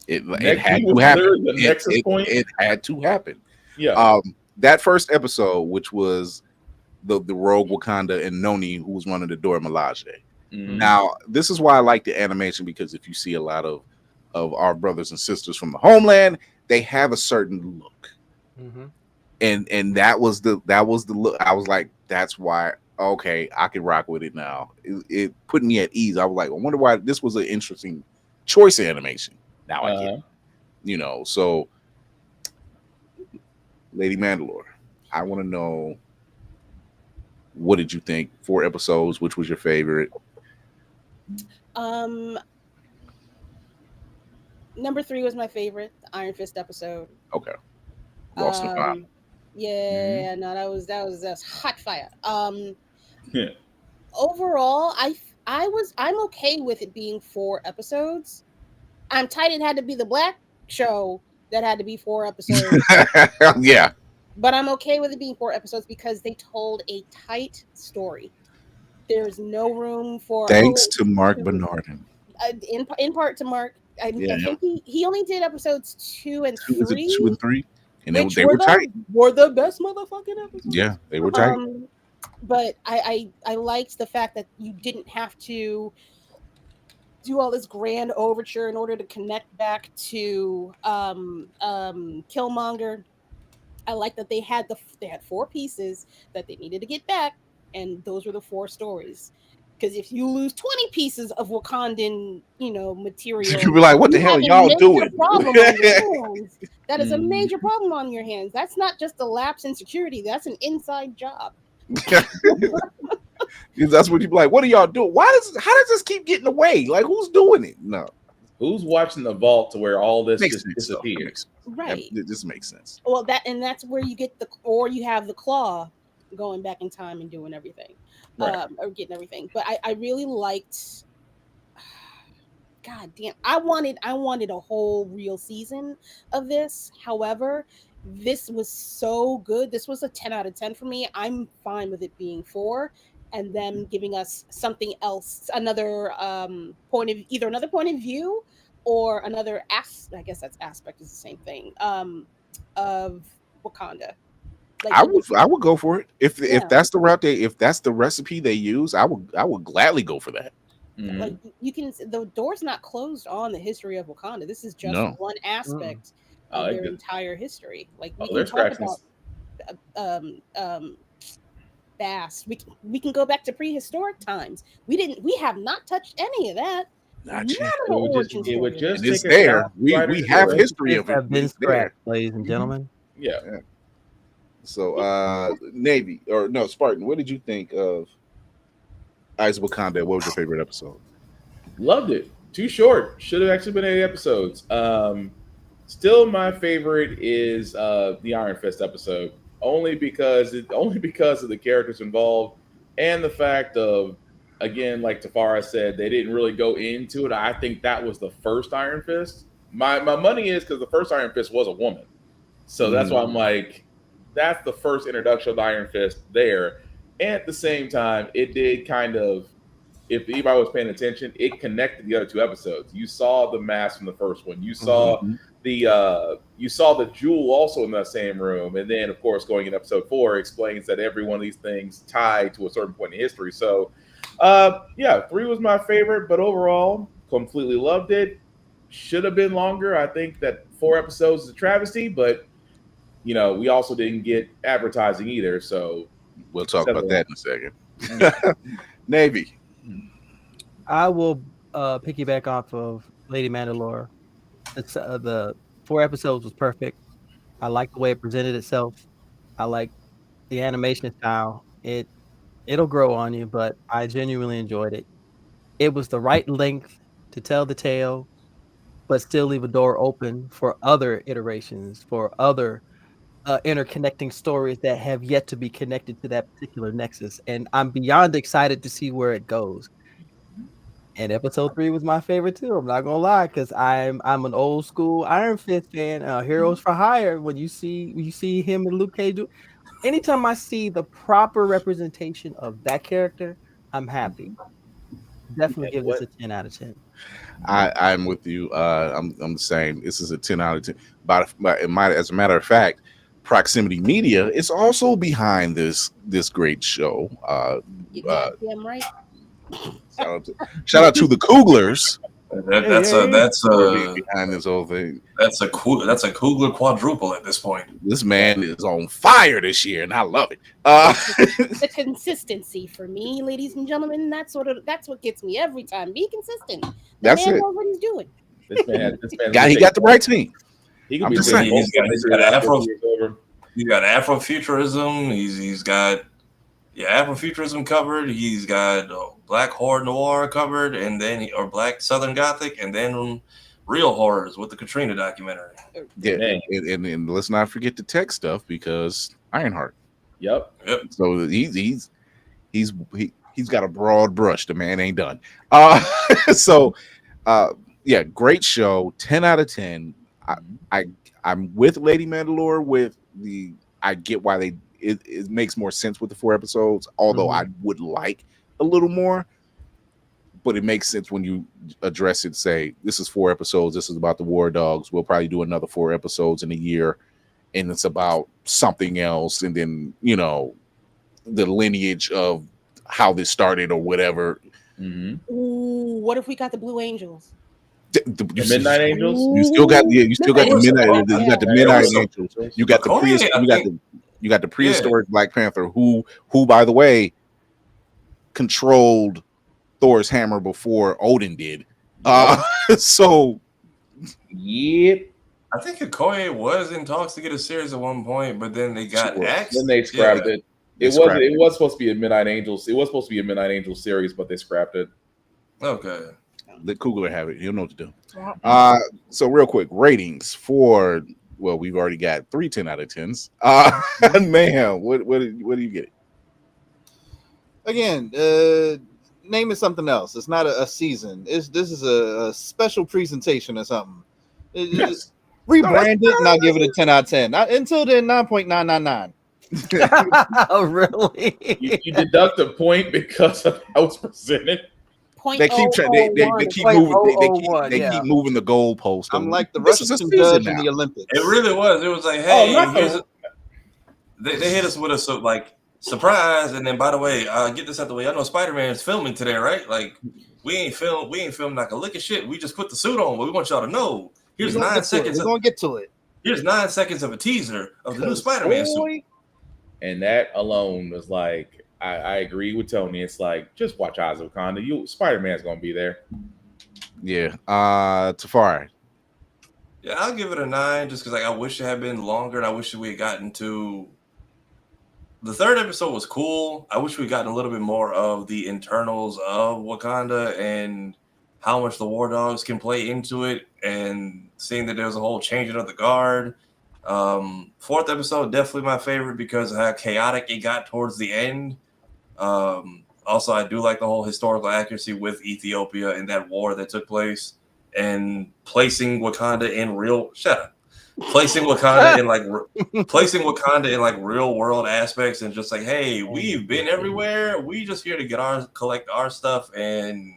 It had to happen. It had to happen. Yeah. That first episode, which was the rogue Wakanda and Noni, who was running the Dora Milaje. Now, this is why I like the animation, because if you see a lot of our brothers and sisters from the homeland, they have a certain look. And that was the look. I was like, that's why. Okay, I can rock with it now. It put me at ease. I was like, I wonder why this was an interesting choice of animation. Now I get it. So Lady Mandalore, I want to know, what did you think? 4 episodes, which was your favorite? Number 3 was my favorite, the Iron Fist episode. Okay. Lost in time. Yeah, no, that's hot fire. Overall, I'm okay with it being 4 episodes. I'm tight it had to be the Black show that had to be 4 episodes. Yeah. But I'm okay with it being 4 episodes because they told a tight story. There's no room for thanks to Mark Bernardin. In part to Mark. I think he only did episodes 2 and 3. 2 and 3. and which they were tight. were the best motherfucking episodes. Yeah, they were tight. But I liked the fact that you didn't have to do all this grand overture in order to connect back to Killmonger. I like that they had 4 pieces that they needed to get back, and those were the 4 stories. Because if you lose 20 pieces of Wakandan, material, You'd be like, "What the hell y'all doing?" Problem on your hands. That is a major problem on your hands. That's not just a lapse in security. That's an inside job. That's what you be like. What are y'all doing? How does this keep getting away? Like, who's doing it? No, who's watching the vault to where all this makes just sense, disappears? Right. It just makes sense. Well, that's where you get you have the claw going back in time and doing everything, right. Or getting everything. But I really liked. God damn! I wanted a whole real season of this. However, this was so good. This was a 10 out of 10 for me. I'm fine with it being 4, and them giving us something else, another point of view, or another I guess that's aspect is the same thing. Of Wakanda. Like I would go for it if that's the route if that's the recipe they use. I would gladly go for that. Like you can, the door's not closed on the history of Wakanda. This is just one aspect of their entire history. Like we can talk about Bass. We can go back to prehistoric times. We have not touched any of that. Not yet. It would just it's there. We have history of it. Have been scrapped, ladies and gentlemen. Yeah. So Navy or no Spartan, what did you think of Eyes of Wakanda? What was your favorite episode? Loved it. Too short. Should have actually been 8 episodes. Still, my favorite is the Iron Fist episode, only because of the characters involved and the fact of, again, like Tafara said, they didn't really go into it. I think that was the first Iron Fist. My money is because the first Iron Fist was a woman, so that's why I'm like, that's the first introduction of the Iron Fist there. And at the same time, it did kind of, if anybody was paying attention, it connected the other 2 episodes. You saw the mask from the first one. You saw the jewel also in that same room. And then, of course, going in episode 4 explains that every one of these things tied to a certain point in history. So, 3 was my favorite, but overall, completely loved it. Should have been longer. I think that 4 episodes is a travesty, but, we also didn't get advertising either. So, we'll talk about that in a second. Navy. I will piggyback off of Lady Mandalore. The 4 episodes was perfect. I like the way it presented itself. I like the animation style. It'll grow on you, but I genuinely enjoyed it. It was the right length to tell the tale, but still leave a door open for other iterations, for other interconnecting stories that have yet to be connected to that particular nexus. And I'm beyond excited to see where it goes. And episode 3 was my favorite too. I'm not gonna lie, because I'm an old school Iron Fist fan. Heroes for Hire. When you see him and Luke Cage, anytime I see the proper representation of that character, I'm happy. Definitely give this a 10 out of 10. I'm with you. I'm saying this is a 10 out of 10. But as a matter of fact, Proximity Media is also behind this great show. You goddamn right. Shout out to the Couglers. That's behind this whole thing. That's a Cougler quadruple at this point. This man is on fire this year, and I love it. The consistency for me, ladies and gentlemen, that's what gets me every time. Be consistent. That's it. Knows what he's doing. This man he got the right team. He can I'm be just saying, he's got Afrofuturism. He's got Afrofuturism covered. He's got Black Horror Noir covered, and then or Black Southern Gothic, and then real horrors with the Katrina documentary. Yeah, and let's not forget the tech stuff because Ironheart. Yep. So he's got a broad brush. The man ain't done. Great show. 10 out of 10. I'm with Lady Mandalore. I get why it makes more sense with the 4 episodes, although I would like a little more, but it makes sense when you address it. Say, this is 4 episodes. This is about the War Dogs. We'll probably do another 4 episodes in a year, and it's about something else, and then the lineage of how this started or whatever. Ooh, what if we got the Blue Angels? The Midnight Angels. You still got you still got the midnight. Yeah. You got the There midnight was some- angels. You got the Okoye, you got the prehistoric Black Panther who by the way controlled Thor's hammer before Odin did. So Yep. I think Okoye was in talks to get a series at one point, but then they got axed. Then they scrapped it. It was supposed to be a Midnight Angels. It was supposed to be a Midnight Angels series, but they scrapped it. Okay. Let Kugler have it. He'll know what to do. So real quick, ratings for we've already got 3 10 out of 10s. Man, what do you get? Again, name it something else. It's not a season. This is a special presentation or something. Yes. Rebrand it and I'll give it a 10 out of 10. Until then, 9.999. Oh, really? You deduct a point because of how it's presented. They keep they keep moving they keep moving the goalpost. I'm like the Russian judge in the Olympics. It really was. It was like, hey, they hit us with a surprise, and then by the way, get this out the way. I know Spider-Man's filming today, right? Like we ain't filmed like a lick of shit. We just put the suit on, but we want y'all to know. Here's 9 seconds. We're gonna get to it. Here's 9 seconds of a teaser of the new Spider-Man suit. And that alone was like, I agree with Tony. It's like, just watch Eyes of Wakanda. Spider-Man's gonna be there. Yeah. Tafari. Yeah, I'll give it a 9 just because I wish it had been longer, and I wish we had gotten to the 3rd episode was cool. I wish we'd gotten a little bit more of the internals of Wakanda and how much the War Dogs can play into it, and seeing that there was a whole changing of the guard. 4th episode, definitely my favorite because of how chaotic it got towards the end. Also, I do like the whole historical accuracy with Ethiopia and that war that took place, and placing Wakanda in real world aspects, and just like, hey, we've been everywhere. We just here to collect our stuff, and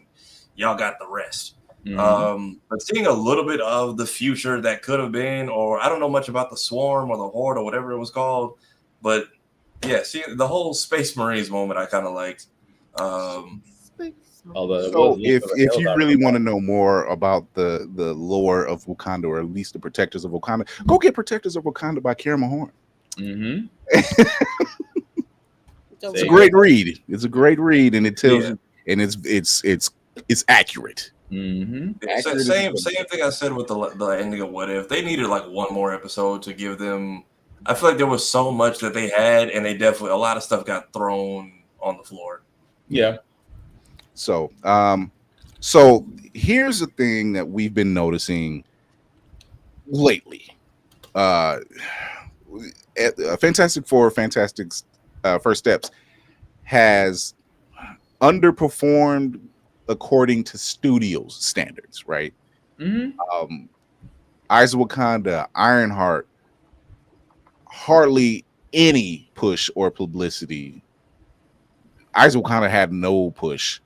y'all got the rest. But seeing a little bit of the future that could have been, or I don't know much about the Swarm or the Horde or whatever it was called, but yeah, seeing the whole Space Marines moment, I kind of liked. So if you really want to know more about the lore of Wakanda, or at least the Protectors of Wakanda, go get Protectors of Wakanda by Karen Mahorn. It's a great read. It's a great read, and it tells you, and it's accurate. Same thing I said with the ending of What If. They needed like one more episode to give them. I feel like there was so much that they had, and they definitely a lot of stuff got thrown on the floor. Yeah. So here's the thing that we've been noticing lately. Fantastic Four, First Steps has underperformed according to studios standards, right? Eyes of Wakanda, Ironheart, hardly any push or publicity. Eyes of Wakanda had no push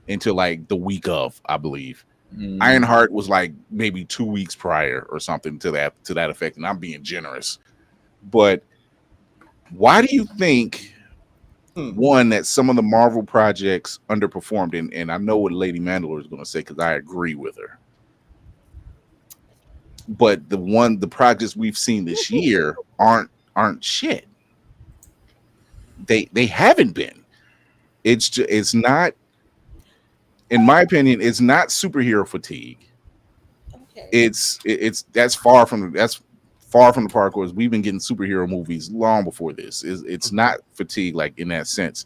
until like the week of, I believe. Ironheart was like maybe 2 weeks prior or something to that effect, and I'm being generous. But why do you think one, that some of the Marvel projects underperformed, and I know what Lady Mandalore is going to say because I agree with her. But the projects we've seen this year aren't shit. They haven't been. It's not, in my opinion, it's not superhero fatigue. Okay. That's far from the park. Course, we've been getting superhero movies long before this. It's not fatigue like in that sense.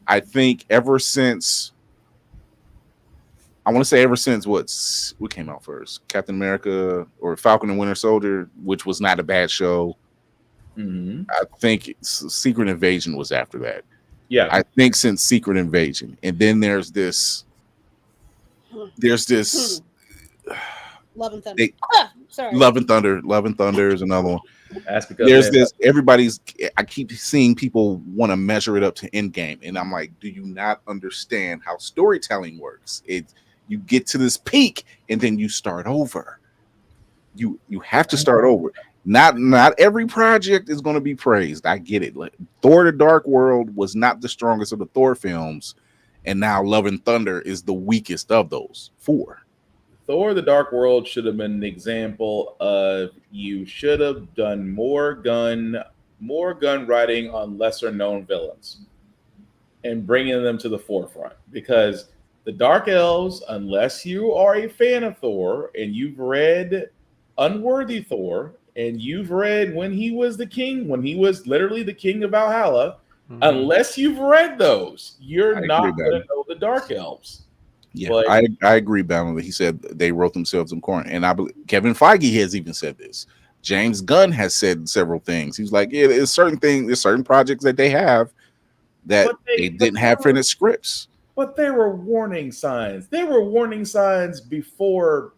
I think ever since what came out first, Captain America or Falcon and Winter Soldier, which was not a bad show. I think Secret Invasion was after that. Yeah, I think since Secret Invasion, and then there's this. Love and Thunder. Love and Thunder is another one. That's because there's this. I keep seeing people want to measure it up to Endgame, and I'm like, do you not understand how storytelling works? You get to this peak, and then you start over. You have to start over. Not every project is going to be praised. I get it. Like, Thor: The Dark World was not the strongest of the Thor films, and now Love and Thunder is the weakest of those four. Thor: The Dark World should have been an example of you should have done more gun writing on lesser known villains and bringing them to the forefront, because the Dark Elves, unless you are a fan of Thor and you've read Unworthy Thor and you've read when he was the king, when he was literally the king of Valhalla, unless you've read those, you're not going to know the Dark Elves. Yeah, but I agree, Bama. He said they wrote themselves in corner, and I believe Kevin Feige has even said this. James Gunn has said several things. He's like, yeah, there's certain projects that they have that they didn't have finished scripts. But there were warning signs. There were warning signs before.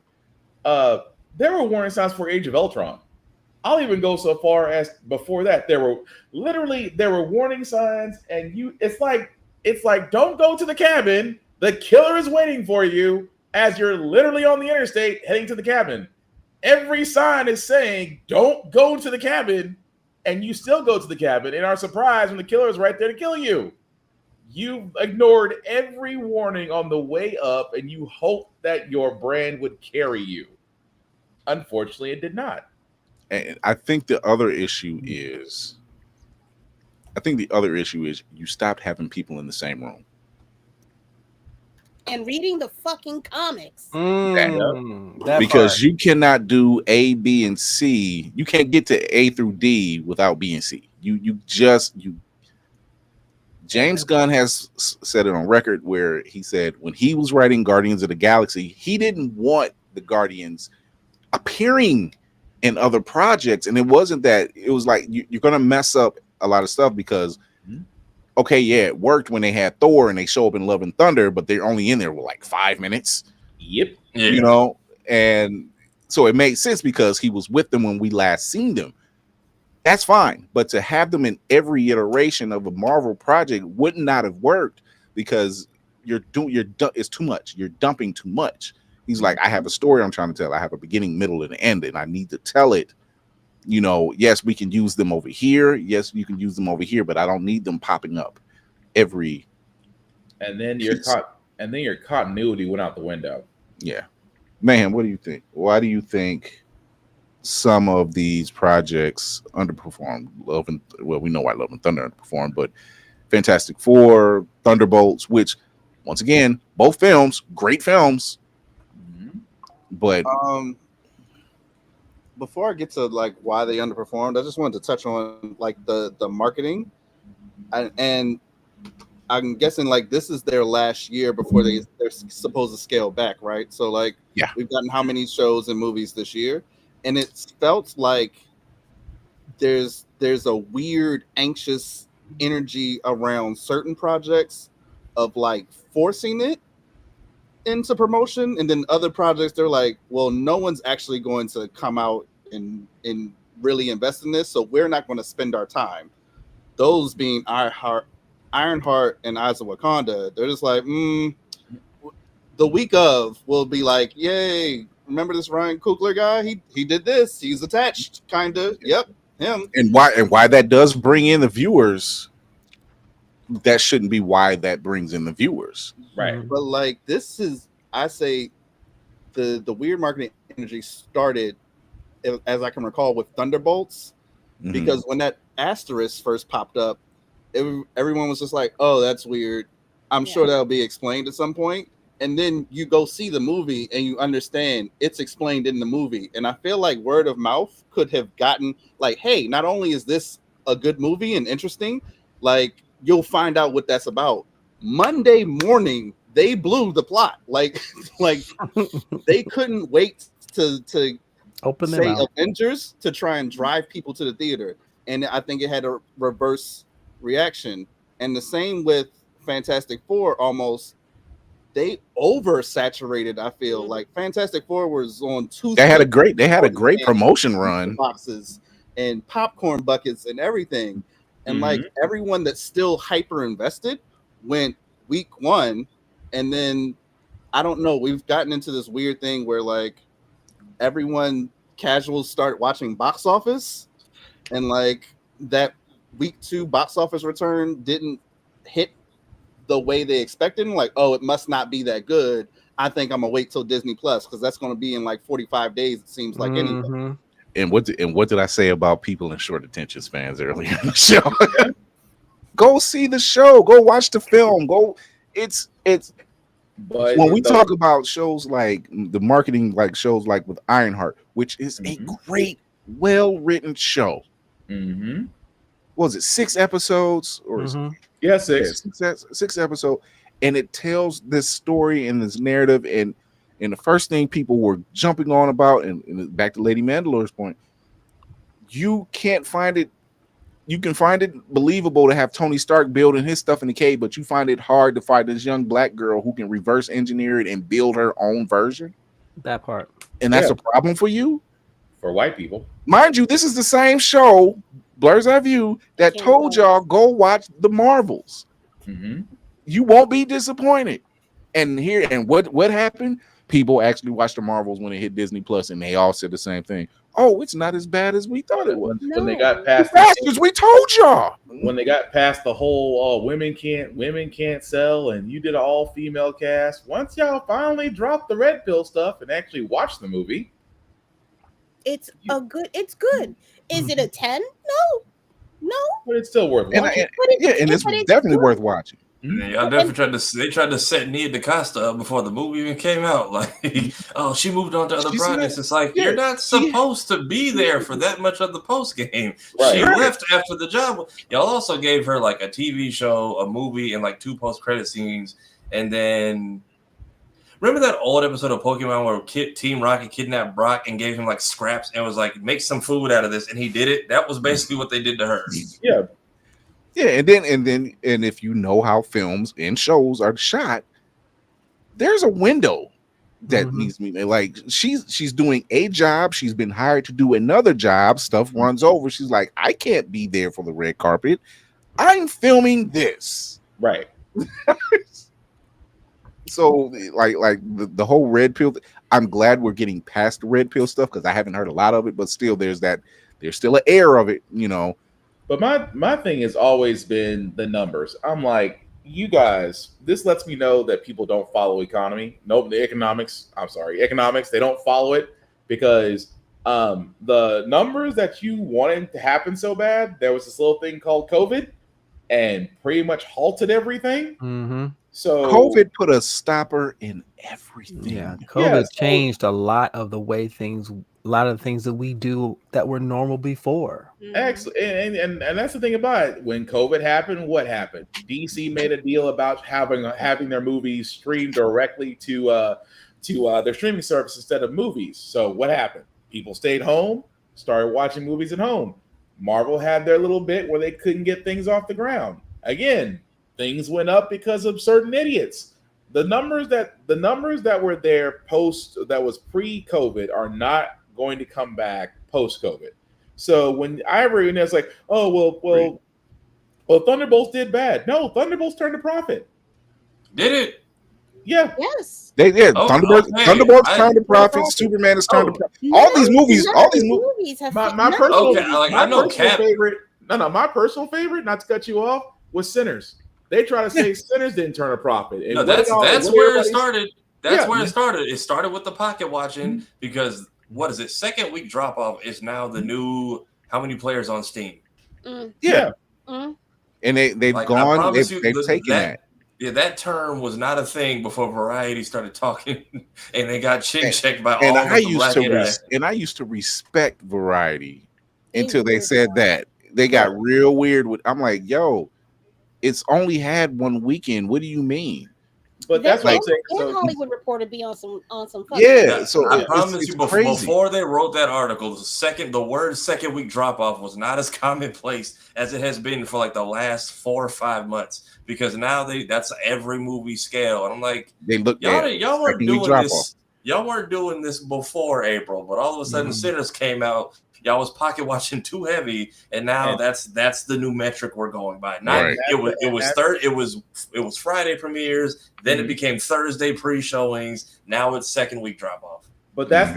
There were warning signs for Age of Ultron. I'll even go so far as before that. There were warning signs, and it's like don't go to the cabin. The killer is waiting for you as you're literally on the interstate heading to the cabin. Every sign is saying, don't go to the cabin, and you still go to the cabin and are surprised when the killer is right there to kill you. You ignored every warning on the way up, and you hoped that your brand would carry you. Unfortunately, it did not. And I think the other issue is you stopped having people in the same room. And reading the fucking comics. Because you cannot do A, B, and C. You can't get to A through D without B and C. James Gunn has said it on record where he said when he was writing Guardians of the Galaxy, he didn't want the Guardians appearing in other projects. And it wasn't that, it was like you're going to mess up a lot of stuff because okay, yeah, it worked when they had Thor and they show up in Love and Thunder, but they're only in there for like 5 minutes. Yep. Yeah. You know, and so it made sense because he was with them when we last seen them. That's fine. But to have them in every iteration of a Marvel project would not have worked because it's too much. You're dumping too much. He's like, I have a story I'm trying to tell. I have a beginning, middle, and end, and I need to tell it. You know, yes, we can use them over here. Yes, you can use them over here, but I don't need them popping up every. And then your continuity went out the window. Yeah, man, what do you think? Why do you think some of these projects underperformed? We know why Love and Thunder underperformed, but Fantastic Four, Thunderbolts, which once again, both films, great films, but before I get to like why they underperformed, I just wanted to touch on like the marketing, and I'm guessing like this is their last year before they're supposed to scale back, right? So like, yeah, we've gotten how many shows and movies this year, and it felt like there's a weird anxious energy around certain projects of like forcing it into promotion, and then other projects they're like, well, no one's actually going to come out and really invest in this, so we're not going to spend our time. Those being Ironheart and Eyes of Wakanda, they're just like, the week of will be like, yay, remember this Ryan Coogler guy? He did this. He's attached, kind of. Yep, him. And why that does bring in the viewers. That shouldn't be why that brings in the viewers. Right. But like, this is, I say, the weird marketing energy started, as I can recall, with Thunderbolts, because when that asterisk first popped up, everyone was just like, oh, that's weird. I'm sure that'll be explained at some point. And then you go see the movie and you understand it's explained in the movie. And I feel like word of mouth could have gotten like, hey, not only is this a good movie and interesting, like you'll find out what that's about. Monday morning, they blew the plot. Like they couldn't wait to open them out. Avengers to try and drive people to the theater. And I think it had a reverse reaction. And the same with Fantastic Four, almost. They oversaturated. I feel like Fantastic Four was on two. They had a great promotion run. Boxes and popcorn buckets and everything, and like everyone that's still hyper invested went week one, and then I don't know. We've gotten into this weird thing where like everyone casuals start watching box office, and like that week 2 box office return didn't hit the way they expected. Like, oh, it must not be that good. I think I'm gonna wait till Disney Plus because that's gonna be in like 45 days. It seems like anyway. And what did I say about people in short attention spans earlier in the show? Go see the show. Go watch the film. Go. It's. But when we talk about shows like the marketing, like shows like with Ironheart, which is a great, well-written show. What was it 6 episodes or 6? Yeah, 6 episodes, and it tells this story and this narrative, and the first thing people were jumping on about, and back to Lady Mandalore's point, you can't find it. You can find it believable to have Tony Stark building his stuff in the cave, but you find it hard to find this young black girl who can reverse engineer it and build her own version. That part. And that's a problem for you? For white people. Mind you, this is the same show, Blerd's Eyeview, that told y'all go watch the Marvels. You won't be disappointed. And what happened? People actually watched the Marvels when it hit Disney Plus, and they all said the same thing. Oh, it's not as bad as we thought it was. When they got past bastards, we told y'all. When they got past the whole women can't sell, and you did an all-female cast. Once y'all finally dropped the red pill stuff and actually watched the movie, it's good. Is it a 10? No. But it's still worth watching. And it's definitely worth watching. Y'all definitely tried to set Nia DaCosta up before the movie even came out. Like, oh, she moved on to other projects. It's like, you're not supposed to be there for that much of the post game. She left after the job. Y'all also gave her like a TV show, a movie, and like 2 post-credit scenes. And then remember that old episode of Pokemon where Team Rocket kidnapped Brock and gave him like scraps and was like, make some food out of this, and he did it? That was basically what they did to her. Yeah, and if you know how films and shows are shot, there's a window that needs to be made. Like she's doing a job, she's been hired to do another job, stuff runs over. She's like, I can't be there for the red carpet. I'm filming this. Right. So like the whole red pill, I'm glad we're getting past the red pill stuff because I haven't heard a lot of it, but still there's still an air of it, you know. But my thing has always been the numbers. I'm like, you guys, this lets me know that people don't follow economy. Nope, the economics. I'm sorry, economics. They don't follow it because the numbers that you wanted to happen so bad, there was this little thing called COVID, and pretty much halted everything. So COVID put a stopper in everything. Yeah, COVID changed a lot of the way a lot of the things that we do that were normal before. Excellent. And that's the thing about it. When COVID happened, what happened? DC made a deal about having their movies streamed directly to their streaming service instead of movies. So what happened? People stayed home, started watching movies at home. Marvel had their little bit where they couldn't get things off the ground. Again, things went up because of certain idiots. The numbers that were there that was pre-COVID are not going to come back post-COVID. So when I read it's like, oh well, Thunderbolts did bad. No, Thunderbolts turned a profit. Did it? Yeah. Yes. They did. Thunderbolts turned a profit. Superman has turned a profit. All these movies have my personal favorite, not to cut you off, was Sinners. They try to say Sinners didn't turn a profit. And no, that's where it started. That's where it started. It started with the pocket watching because what is it? Second week drop off is now the new how many players on Steam? Yeah. And they've like, gone. They've taken that. Yeah, that term was not a thing before Variety started talking, and they got chin-checked by and all I of the used black to internet. and I used to respect Variety until they said that. They got real weird with. I'm like, yo, it's only had one weekend. What do you mean? But that's what I'm saying. So, Hollywood Reporter be on some. Yeah, so I promise you, crazy. before they wrote that article, the word second week drop off was not as commonplace as it has been for like the last 4 or 5 months. Because now that's every movie scale, and I'm like, y'all weren't doing this. Y'all weren't doing this before April, but all of a sudden Sinners came out. Y'all was pocket watching too heavy, and now that's the new metric we're going by. It was Friday premieres, then it became Thursday pre-showings. Now it's second week drop off. But that's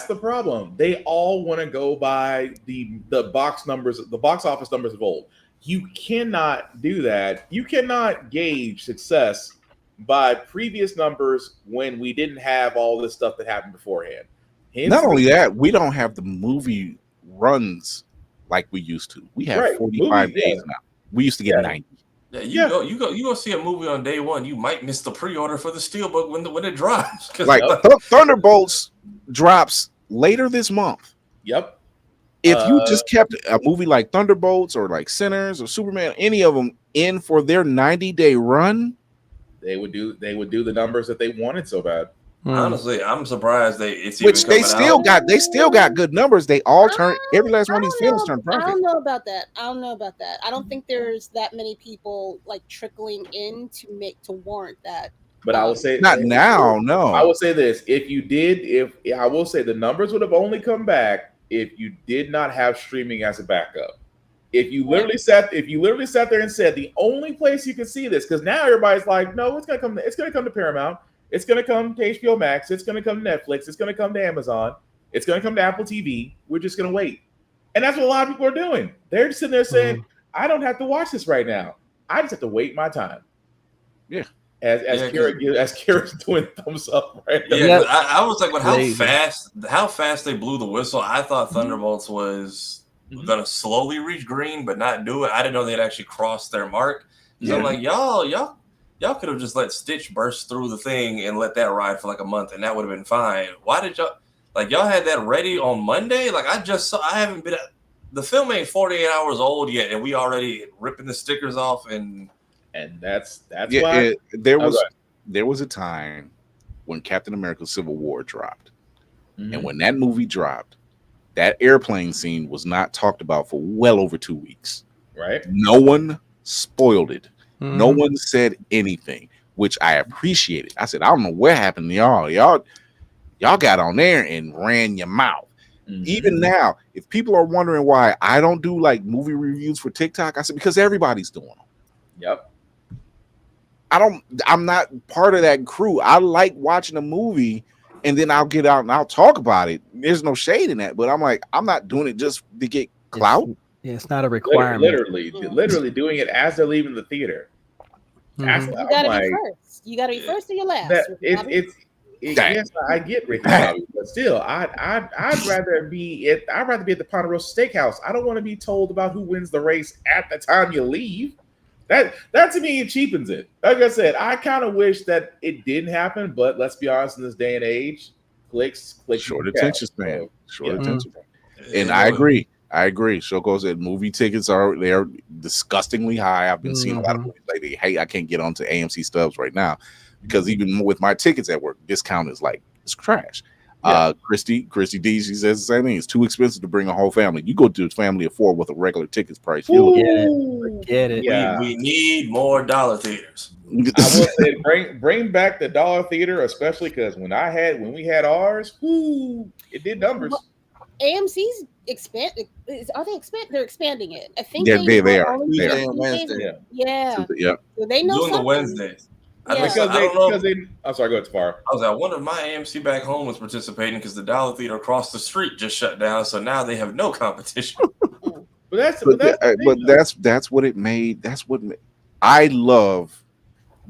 the problem. They all want to go by the box numbers, the box office numbers of old. You cannot do that. You cannot gauge success by previous numbers when we didn't have all this stuff that happened beforehand. Not only that, we don't have the movie runs like we used to. We have 45 days now. We used to get 90. Yeah, you go see a movie on day one. You might miss the pre-order for the Steelbook when it drops. Like Thunderbolts drops later this month. Yep. If you just kept a movie like Thunderbolts or like Sinners or Superman, any of them in for their 90-day run, they would do the numbers that they wanted so bad. Honestly, I'm surprised they still got good numbers. They all turn every last one of these films turn profit. I don't know about that. I don't think there's that many people like trickling in to warrant that. But I will say not now. No, I will say this: if I will say the numbers would have only come back if you did not have streaming as a backup. If you literally sat there and said the only place you can see this, because now everybody's like, no, it's gonna come to Paramount. It's going to come to HBO Max. It's going to come to Netflix. It's going to come to Amazon. It's going to come to Apple TV. We're just going to wait. And that's what a lot of people are doing. They're just sitting there saying, I don't have to watch this right now. I just have to wait my time. Yeah. As Kara's doing thumbs up right now. Yeah, I was like, how fast they blew the whistle. I thought Thunderbolts was going to slowly reach green, but not do it. I didn't know they'd actually cross their mark. So I'm like, y'all could have just let Stitch burst through the thing and let that ride for like a month, and that would have been fine. Why did y'all had that ready on Monday? Like I haven't been. The film ain't 48 hours old yet, and we already ripping the stickers off, and that's why there was a time when Captain America: Civil War dropped, and when that movie dropped, that airplane scene was not talked about for well over 2 weeks. Right? No one spoiled it. No one said anything, which I appreciated. I said, I don't know what happened to y'all. Y'all got on there and ran your mouth. Even now, if people are wondering why I don't do like movie reviews for TikTok, I said, because everybody's doing them. Yep. I'm not part of that crew. I like watching a movie and then I'll get out and I'll talk about it. There's no shade in that, but I'm like, I'm not doing it just to get clout. It's not a requirement. Literally doing it as they're leaving the theater. You gotta be first. You gotta be first or your last. Yes, I get Ricky Bobby, but still, I'd rather be at the Ponderosa Steakhouse. I don't want to be told about who wins the race at the time you leave. That to me, it cheapens it. Like I said, I kind of wish that it didn't happen, but let's be honest, in this day and age, clicks, short attention span, attention span. And I agree. Shoko said movie tickets they're disgustingly high. I've been seeing a lot of movies lately. Hey, I can't get onto AMC Stubs right now because even with my tickets at work, discount is like it's trash. Yeah. Christy D, she says the same thing. It's too expensive to bring a whole family. You go to a family of 4 with a regular tickets price. Get it. Yeah. We need more dollar theaters. I will say bring back the dollar theater, especially because when we had ours, it did numbers. AMC's are they expand? They're expanding it. I think they are. They are. Wednesday. Yeah. Yeah. So they know doing something. the Wednesdays. Yeah. I'm sorry, go ahead, Tafara. I was like, I wonder if my AMC back home was participating because the Dollar Theater across the street just shut down, so now they have no competition. That's what it made. I love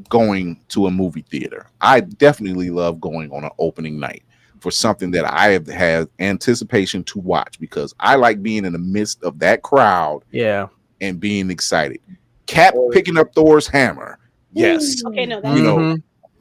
going to a movie theater. I definitely love going on an opening night for something that I have had anticipation to watch because I like being in the midst of that crowd. Yeah. And being excited. Cap picking up Thor's hammer. Yes. Okay, no,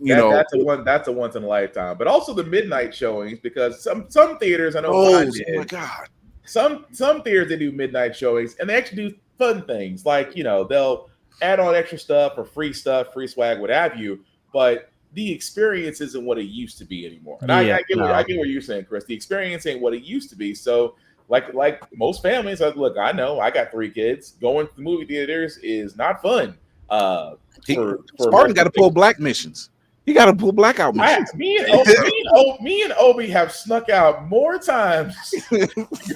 that's a once in a lifetime. But also the midnight showings because some theaters I know. Oh my God. Some theaters they do midnight showings and they actually do fun things like they'll add on extra stuff or free swag, what have you. But the experience isn't what it used to be anymore. And I get what you're saying, Chris. The experience ain't what it used to be. So like most families, look, I know I got 3 kids. Going to the movie theaters is not fun. Spartan got to pull black missions. He got to pull blackout missions. Me and Obi have snuck out more times to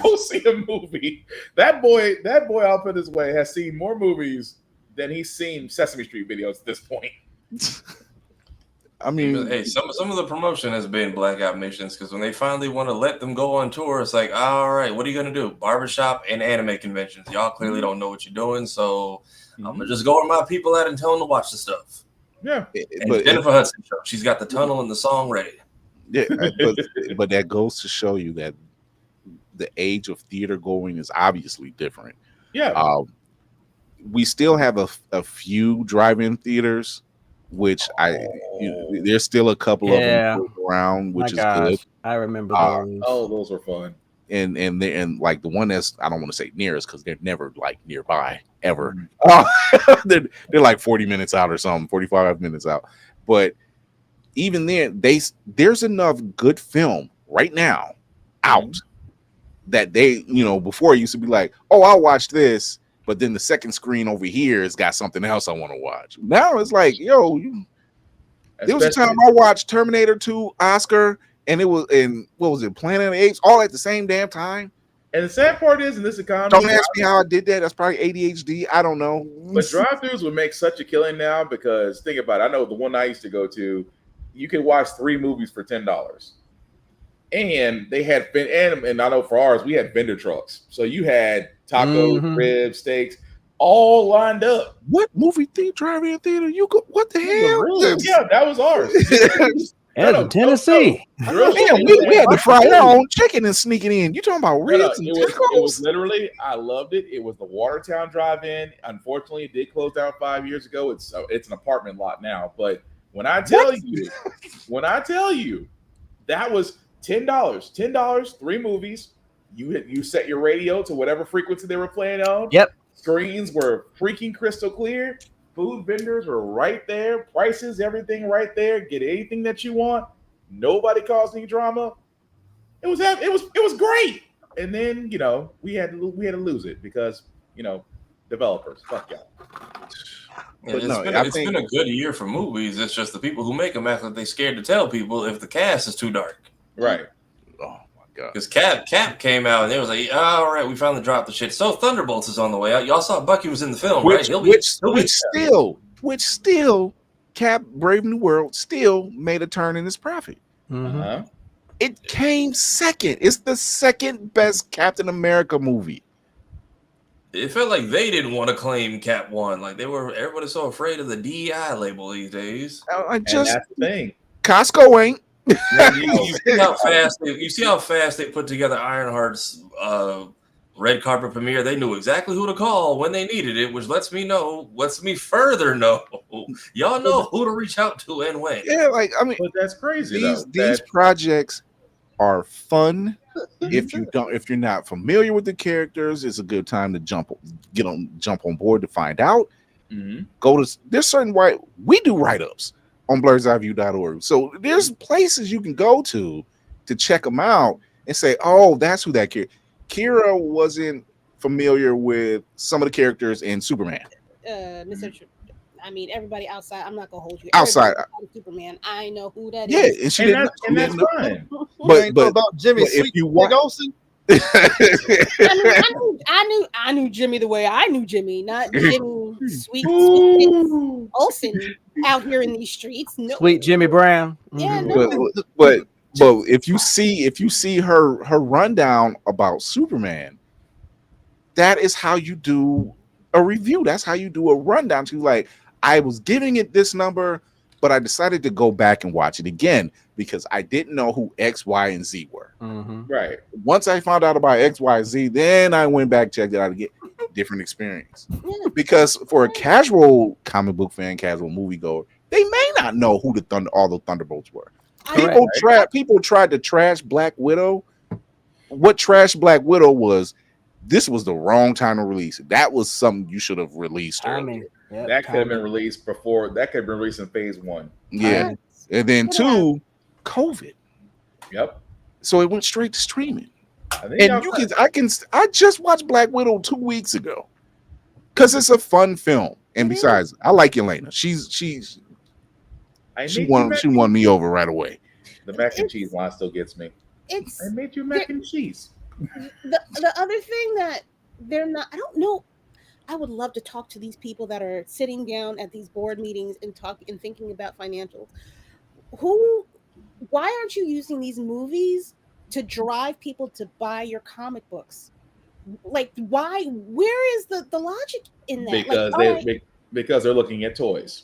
go see a movie. That boy, I'll put his way, has seen more movies than he's seen Sesame Street videos at this point. I mean, hey, some of the promotion has been blackout missions because when they finally want to let them go on tour, it's like, all right, what are you gonna do? Barbershop and anime conventions. Y'all clearly don't know what you're doing, so I'm gonna just go where my people at and tell them to watch the stuff. Yeah, and Jennifer Hudson show. She's got the tunnel and the song ready. Yeah, but that goes to show you that the age of theater going is obviously different. Yeah. We still have a few drive-in theaters, which there's still a couple of them around, which is good. I remember those. Those were fun. And like the one that's, I don't want to say nearest because they're never like nearby ever. They're like 40 minutes out or something, 45 minutes out. But even then, there's enough good film right now out that they, before it used to be like, oh, I'll watch this, but then the second screen over here has got something else I want to watch. Now it's like, yo, there was a time I watched Terminator 2, Oscar, and what was it, Planet of the Apes, all at the same damn time. And the sad part is, in this economy, don't ask me how I did that. That's probably ADHD. I don't know. But drive-thrus would make such a killing now because think about it. I know the one I used to go to, you could watch 3 movies for $10. And they had and I know for ours, we had vendor trucks. So you had tacos, ribs, steaks, all lined up. What movie drive-in theater? You go? What the hell? Yeah, that was ours. In Tennessee. We had to fry our own chicken and sneak it in. You talking about ribs and tacos? It was literally, I loved it. It was the Watertown Drive-In. Unfortunately, it did close down 5 years ago. It's an apartment lot now. But when I tell you, that was $10, 3 movies. You set your radio to whatever frequency they were playing on. Yep. Screens were freaking crystal clear. Food vendors were right there. Prices, everything right there. Get anything that you want. Nobody caused any drama. It was great. And then we had to lose it because developers. Fuck y'all. It's been a good year for movies. It's just the people who make them act like they scared to tell people if the cast is too dark. Right. Oh my god. Because Cap came out and it was like, all right, we finally dropped the shit. So Thunderbolts is on the way out. Y'all saw Bucky was in the film, right? Which still, Cap Brave New World still made a turn in his profit. It came second. It's the second best Captain America movie. It felt like they didn't want to claim Cap won. Like everybody's so afraid of the DEI label these days. And that's the thing. Costco ain't. You see how fast they put together Ironheart's red carpet premiere. They knew exactly who to call when they needed it, which lets me further know y'all know who to reach out to and when. Yeah, but that's crazy. These projects are fun. If you're not familiar with the characters, it's a good time to jump on board to find out. There's certain we do write-ups on blerdseyeview.org. So there's places you can go to check them out and say, oh, that's who that character. Kira wasn't familiar with some of the characters in Superman. Everybody outside. I'm not gonna hold you. Outside Superman. I know who that is. Yeah, and she didn't. And that's fine. But about Jimmy, if you want Olsen. I knew Jimmy the way I knew Jimmy, not Jimmy sweet Olsen out here in these streets. No. Sweet Jimmy Brown. Yeah, no. But if you see her rundown about Superman, that is how you do a review. That's how you do a rundown. She's like, I was giving it this number, but I decided to go back and watch it again because I didn't know who X, Y, and Z were. Right. Once I found out about X, Y, Z, then I went back, checked it out to get different experience. Because for a casual comic book fan, casual moviegoer, they may not know who all the Thunderbolts were. People tried to trash Black Widow. What trash Black Widow was, this was the wrong time to release it. That was something you should have released earlier. That could have been released before. That could have been released in phase 1. Yeah. And then 2, COVID. Yep. So it went straight to streaming. I just watched Black Widow 2 weeks ago because it's a fun film. And besides, I like Yelena. She won me over right away. The mac and cheese line still gets me. I made you mac and cheese. The other thing that they're not, I don't know. I would love to talk to these people that are sitting down at these board meetings and thinking about financials. why aren't you using these movies to drive people to buy your comic books? Like, why? Where is the logic in that? Because like, because they're looking at toys.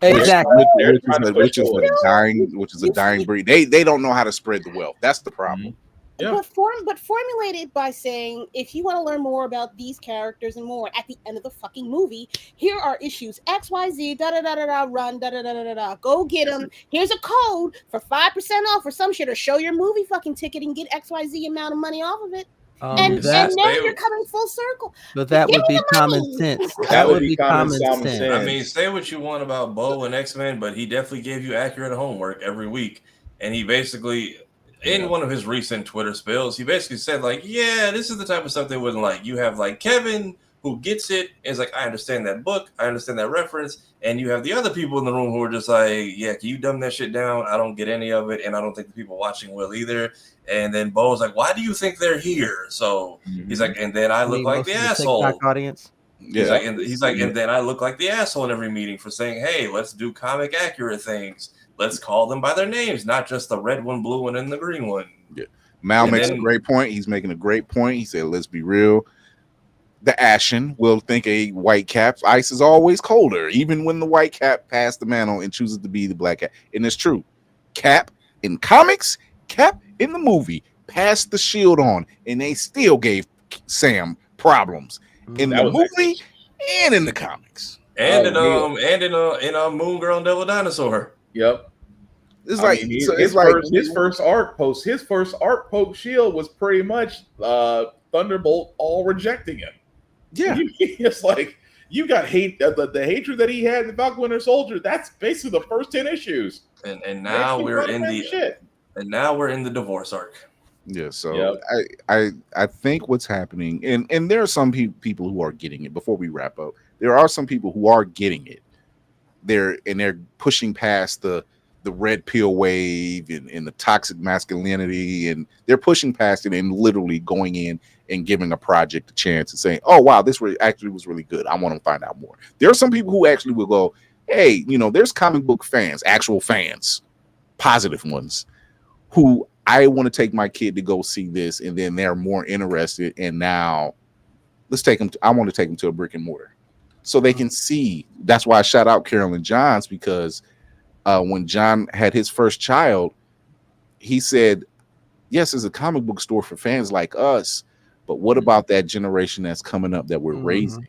Exactly. Which is a dying breed. They don't know how to spread the wealth. That's the problem. Yeah. But formulated by saying, if you want to learn more about these characters and more, at the end of the fucking movie, here are issues XYZ, da da da da da, run, da da da da da. Go get them. Here's a code for 5% off or some shit, or show your movie fucking ticket and get XYZ amount of money off of it. And now you're coming full circle. But that would be common sense. That would be common sense. I mean, say what you want about Bo and X-Men, but he definitely gave you accurate homework every week. And he basically, in one of his recent Twitter spills, he basically said, like, yeah, this is the type of stuff they wouldn't like. You have, like, Kevin, who gets it, is like, I understand that book, I understand that reference. And you have the other people in the room who are just like, yeah, can you dumb that shit down? I don't get any of it, and I don't think the people watching will either. And then Bo's like, why do you think they're here? So he's like, and then I look like the asshole. Audience. Yeah. He's like, and then I look like the asshole in every meeting for saying, hey, let's do comic accurate things. Let's call them by their names, not just the red one, blue one, and the green one. Yeah. Mal makes a great point. He's making a great point. He said, let's be real. The Ashen will think a white cap's ice is always colder, even when the white cap passed the mantle and chooses to be the black cap. And it's true. Cap in comics, Cap in the movie passed the shield on, and they still gave Sam problems in the movie and in the comics. And in Moon Girl and Devil Dinosaur. Yep. It's like his first arc post shield was pretty much Thunderbolt all rejecting him. Yeah. It's like you got hate the hatred that he had in the Falcon Winter Soldier. That's basically the first 10 issues. And now we're in the divorce arc. Yeah, so I think what's happening, and there are some people who are getting it. Before we wrap up, there are some people who are getting it. They're pushing past the red pill wave and the toxic masculinity, and they're pushing past it and literally going in and giving a project a chance and saying, oh wow, this actually was really good. I want to find out more. There are some people who actually will go, hey, there's comic book fans, actual fans, positive ones, who I want to take my kid to go see this, and then they're more interested. And now I want to take them to a brick and mortar so they can see. That's why I shout out Carolyn Johns, because when John had his first child, he said, yes, it's a comic book store for fans like us, but what about that generation that's coming up that we're raising?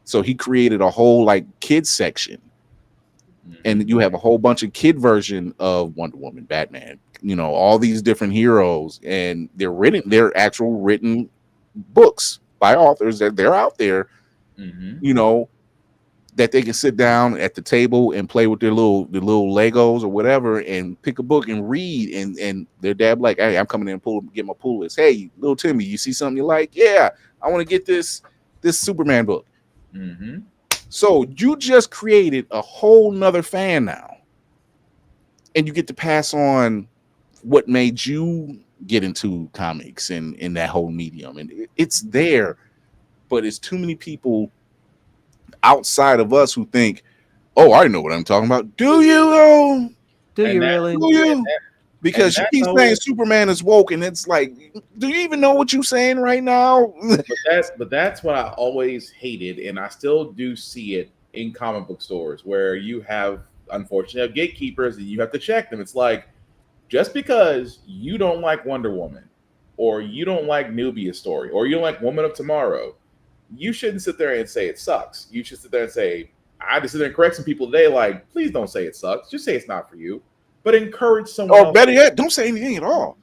So he created a whole kids section, and you have a whole bunch of kid version of Wonder Woman, Batman, all these different heroes, and they're actual written books by authors that they're out there, that they can sit down at the table and play with their little Legos or whatever and pick a book and read, and their dad like, hey, I'm coming in and get my pull list. Hey, little Timmy, you see something you like? Yeah, I want to get this Superman book. So you just created a whole nother fan now, and you get to pass on what made you get into comics and in that whole medium, and it's there, but it's too many people outside of us who think, oh, I know what I'm talking about. Do you though? Do you really? Do you? Because you keep saying Superman is woke, and it's like, do you even know what you're saying right now? but that's what I always hated, and I still do see it in comic book stores where you have, unfortunately, gatekeepers, and you have to check them. It's like, just because you don't like Wonder Woman, or you don't like Nubia's story, or you don't like Woman of Tomorrow, you shouldn't sit there and say it sucks. You should sit there and say, I just sit there and correct some people today, like, please don't say it sucks. Just say it's not for you. But encourage someone. Or better yet, don't say anything at all.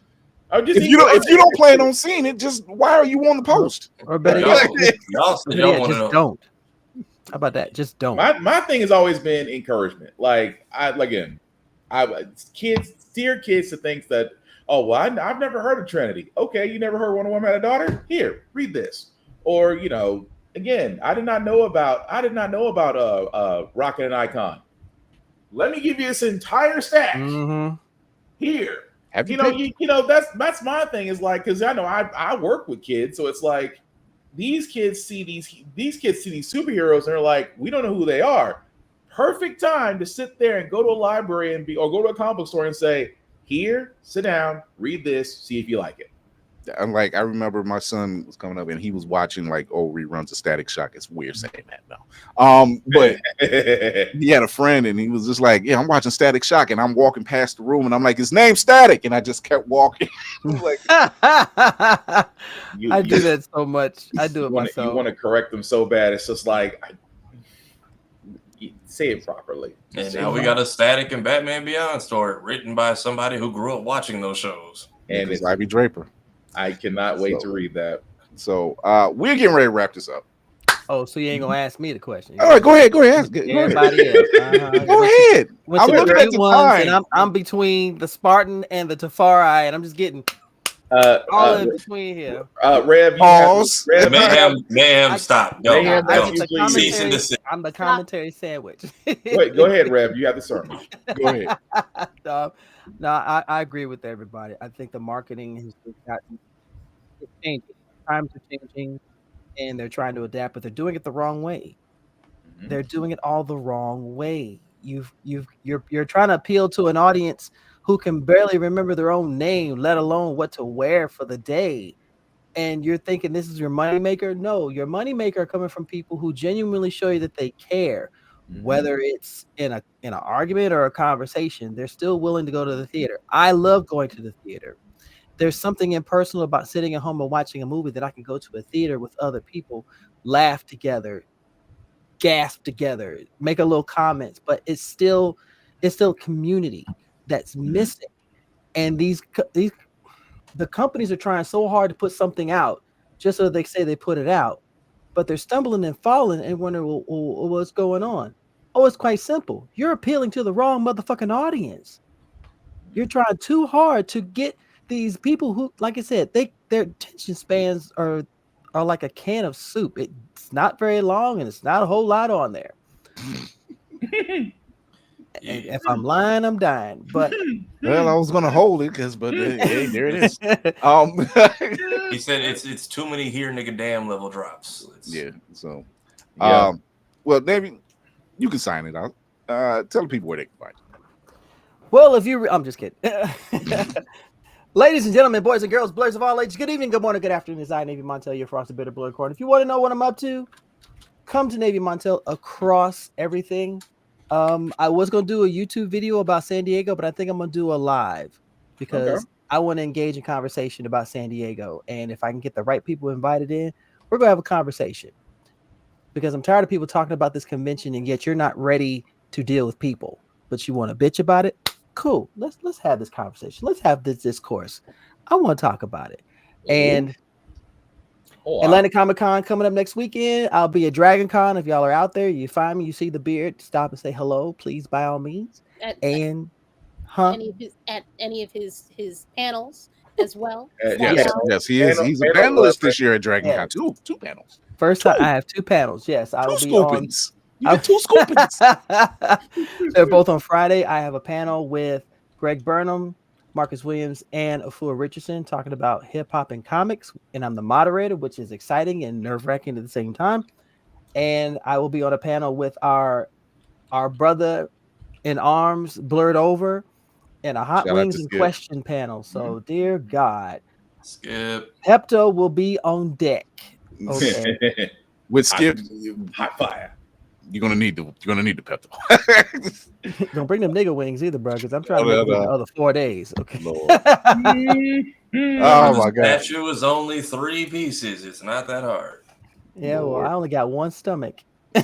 If you don't plan on seeing it, just why are you on the post? Or better yet, just don't. How about that? Just don't. My thing has always been encouragement. Kids steer kids to think that, oh, well, I've never heard of Trinity. Okay, you never heard Wonder Woman had a daughter? Here, read this. Or, again, I did not know about Rocket and Icon. Let me give you this entire stack here. That's my thing, is like, because I know I work with kids, so it's like these kids see these superheroes and they're like, we don't know who they are. perfect time to sit there and go to a library or go to a comic book store and say, here, sit down, read this, see if you like it. I'm like, I remember my son was coming up and he was watching like old reruns of Static Shock. It's weird saying that now. But he had a friend and he was just like, yeah, I'm watching Static Shock and I'm walking past the room and I'm like, his name's Static, and I just kept walking. Like, I do that so much. I do it myself. You want to correct them so bad. It's just like, say it properly. And now we got a Static and Batman Beyond story written by somebody who grew up watching those shows. And it's Ivy Draper. I cannot wait to read that. So we're getting ready to wrap this up. Oh, so you ain't gonna ask me the question? All right, go ahead. Ask everybody else. Go ahead. I'm looking at the time. And I'm between the Spartan and the Tafari, and I'm just getting all in between here. Rev, pause. Mayhem, stop. No, I'm the commentary sandwich. Wait, go ahead, Rev. You have the sermon. Go ahead. No, I agree with everybody. I think the marketing has gotten changing. Times are changing, and they're trying to adapt, but they're doing it the wrong way. Mm-hmm. They're doing it all the wrong way. You're trying to appeal to an audience who can barely remember their own name, let alone what to wear for the day. And you're thinking this is your moneymaker? No, your moneymaker coming from people who genuinely show you that they care. Whether it's in an argument or a conversation, they're still willing to go to the theater. I love going to the theater. There's something impersonal about sitting at home and watching a movie that I can go to a theater with other people, laugh together, gasp together, make a little comments, but it's still community that's missing. And the companies are trying so hard to put something out just so they say they put it out, but they're stumbling and falling and wonder, well, what's going on? Oh, it's quite simple. You're appealing to the wrong motherfucking audience. You're trying too hard to get these people who, like I said, their attention spans are like a can of soup. It's not very long and it's not a whole lot on there. And if I'm lying, I'm dying. But well, I was gonna hold it but hey, there it is. He said it's too many here, nigga, damn level drops. So well, David, you can sign it out. Tell the people where they can find you. Well, I'm just kidding. Ladies and gentlemen, boys and girls, Blerds of all ages, good evening, good morning, good afternoon. It's I, Navy Montel, your frosted bitter Blerd corn. If you want to know what I'm up to, come to Navy Montel across everything. I was going to do a YouTube video about San Diego, but I think I'm going to do a live because I want to engage in conversation about San Diego. And if I can get the right people invited in, we're going to have a conversation because I'm tired of people talking about this convention and yet you're not ready to deal with people, but you want to bitch about it. Cool. Let's have this conversation. Let's have this discourse. I want to talk about it. And Atlanta Comic Con coming up next weekend. I'll be at Dragon Con. If y'all are out there, you find me, you see the beard, stop and say hello, please, by all means. At any of his panels as well. Yes, he is. He's a panelist this year at Dragon Con. Two panels. First time I have two panels. Yes, I will be on. You have two scoopings. They're both on Friday. I have a panel with Greg Burnham, Marcus Williams, and Afua Richardson talking about hip hop and comics. And I'm the moderator, which is exciting and nerve-wracking at the same time. And I will be on a panel with our brother in arms, Blerd Over, and a Hot Wings and Question panel. So, dear God, Skip Pepto will be on deck. Okay. With Skip, hot fire. You're gonna need the Pepto. Don't bring them nigga wings either, bro, because I'm trying to make the other 4 days. Okay. Oh my God. Statue is only 3 pieces. It's not that hard. Yeah, well, I only got one stomach. Lady,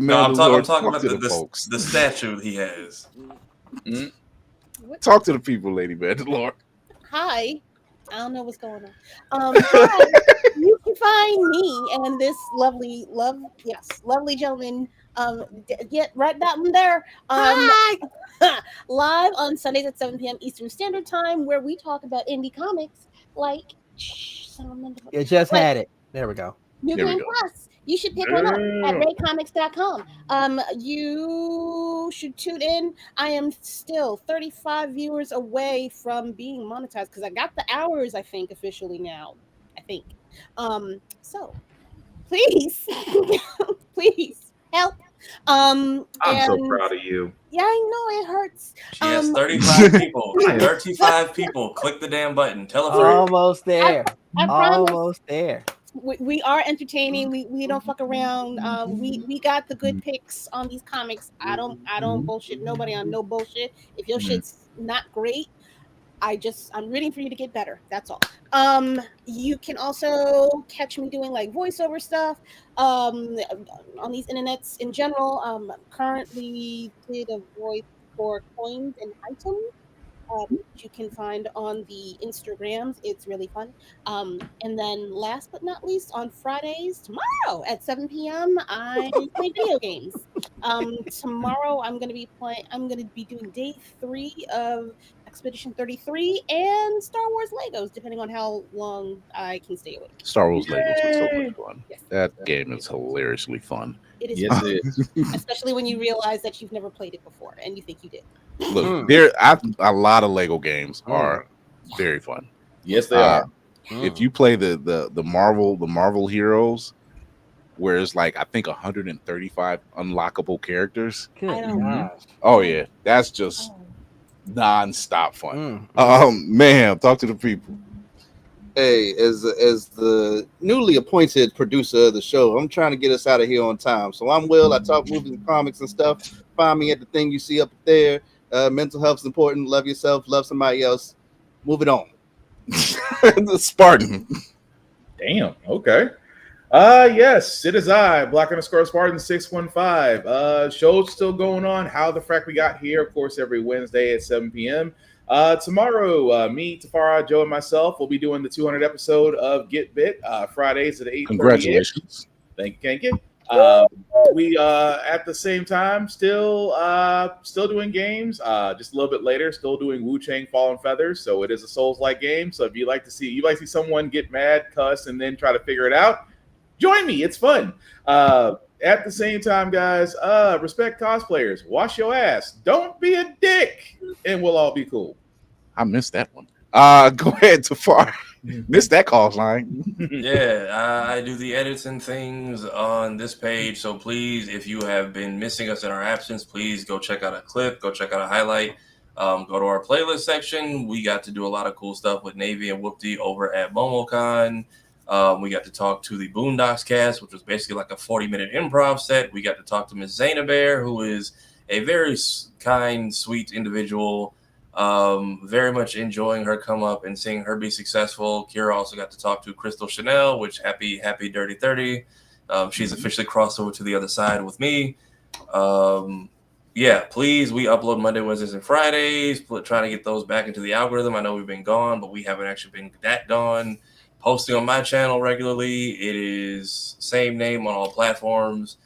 man, I'm talking about the statue he has. Talk to the people, Lady Man. Lord. Hi. I don't know what's going on. You can find me and this lovely gentleman. Get right that one there. Live on Sundays at 7 p.m. Eastern Standard Time, where we talk about indie comics. Like, you just had it. There we go. New Game Plus. You should pick one up at raycomics.com. You should tune in. I am still 35 viewers away from being monetized because I got the hours, I think, officially now. I think. So please, please help I'm so And proud of you. yeah, I know it hurts. She has 35 people. 35 people. Click the damn button. Tell a friend. Almost there. I promise. Almost there. We are entertaining. We don't fuck around. We got the good picks on these comics. I don't bullshit nobody on no bullshit. If your shit's not great, I'm rooting for you to get better. That's all. You can also catch me doing like voiceover stuff on these internets in general. Currently did a voice for coins and items. You can find on the Instagrams. It's really fun. And then last but not least, on Fridays, tomorrow at 7 p.m., I play video games. Tomorrow I'm going to be doing day 3 of Expedition 33 and Star Wars Legos, depending on how long I can stay awake. Star Wars Legos is so much fun. Yes. That game is hilariously fun. It is Yes, fun. it is. Especially when you realize that you've never played it before and you think you did. Look, a lot of Lego games are very fun. Yes, they are. If you play the Marvel heroes, where it's like I think 135 unlockable characters. Oh yeah, that's just non-stop fun. Man, talk to the people. Hey, as the newly appointed producer of the show, I'm trying to get us out of here on time. So I'm Will. I talk movies and comics and stuff. Find me at the thing you see up there. Mental health is important. Love yourself. Love somebody else. Move it on. The Spartan. Damn. Okay. Yes, it is I, Black_Spartan 615. Show's still going on. How the frack we got here, of course, every Wednesday at 7 p.m. Tomorrow, me, Tafara, Joe, and myself will be doing the 200 episode of Get Bit. Fridays at 8:30. Congratulations. Thank you, Kanky. We at the same time still doing games. Just a little bit later, still doing Wu Chang Fallen Feathers. So it is a Souls-like game. So if you like to see someone get mad, cuss, and then try to figure it out, join me. It's fun. At the same time, guys, respect cosplayers. Wash your ass. Don't be a dick, and we'll all be cool. I missed that one. Go ahead, Tafar. Missed that call line. Yeah, I do the edits and things on this page. So please, if you have been missing us in our absence, please go check out a clip, go check out a highlight. Go to our playlist section. We got to do a lot of cool stuff with Navy and Whoopty over at MomoCon. We got to talk to the Boondocks cast, which was basically like a 40-minute improv set. We got to talk to Miss Zaina Bear, who is a very kind, sweet individual. Very much enjoying her come up and seeing her be successful. Kira also got to talk to Crystal Chanel, which happy Dirty 30. She's officially crossed over to the other side with me. Yeah, please, we upload Monday, Wednesdays, and Fridays. Trying to get those back into the algorithm. I know we've been gone, but we haven't actually been that gone. Posting on my channel regularly. It is same name on all platforms.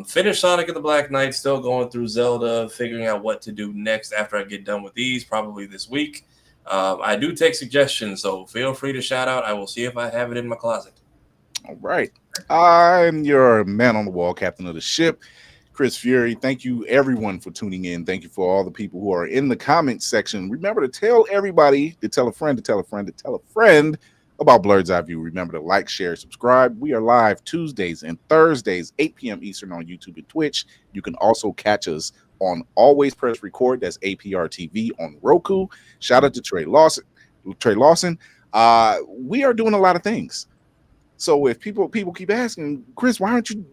Finished Sonic and the Black Knight, still going through Zelda, figuring out what to do next after I get done with these, probably this week. I do take suggestions, so feel free to shout out. I will see if I have it in my closet. All right. I'm your man on the wall, captain of the ship, Chris Fury. Thank you, everyone, for tuning in. Thank you for all the people who are in the comments section. Remember to tell everybody, to tell a friend, to tell a friend, to tell a friend about Blerd's Eyeview. Remember to like, share, subscribe. We are live Tuesdays and Thursdays, 8 p.m. Eastern on YouTube and Twitch. You can also catch us on Always Press Record. That's APRTV on Roku. Shout out to Trey Lawson. We are doing a lot of things. So if people keep asking, Chris, why aren't you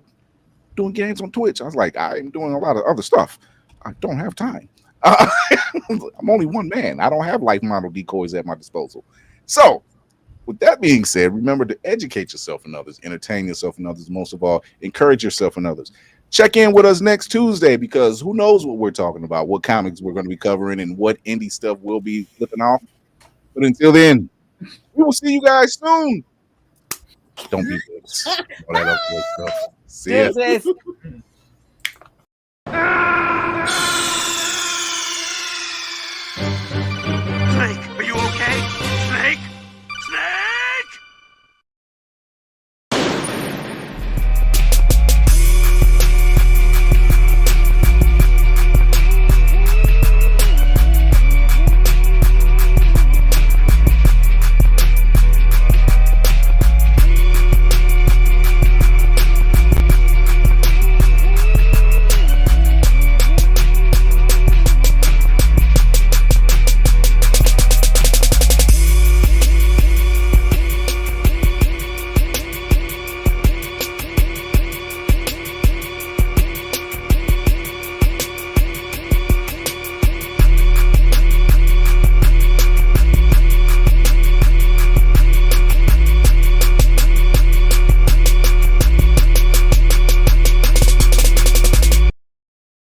doing games on Twitch? I was like, I'm doing a lot of other stuff. I don't have time. I'm only one man. I don't have life model decoys at my disposal. So with that being said, remember to educate yourself and others, entertain yourself and others, most of all, encourage yourself and others. Check in with us next Tuesday, because who knows what we're talking about, what comics we're going to be covering, and what indie stuff we'll be flipping off. But until then, we will see you guys soon. Don't be bitches. All that other stuff. See ya.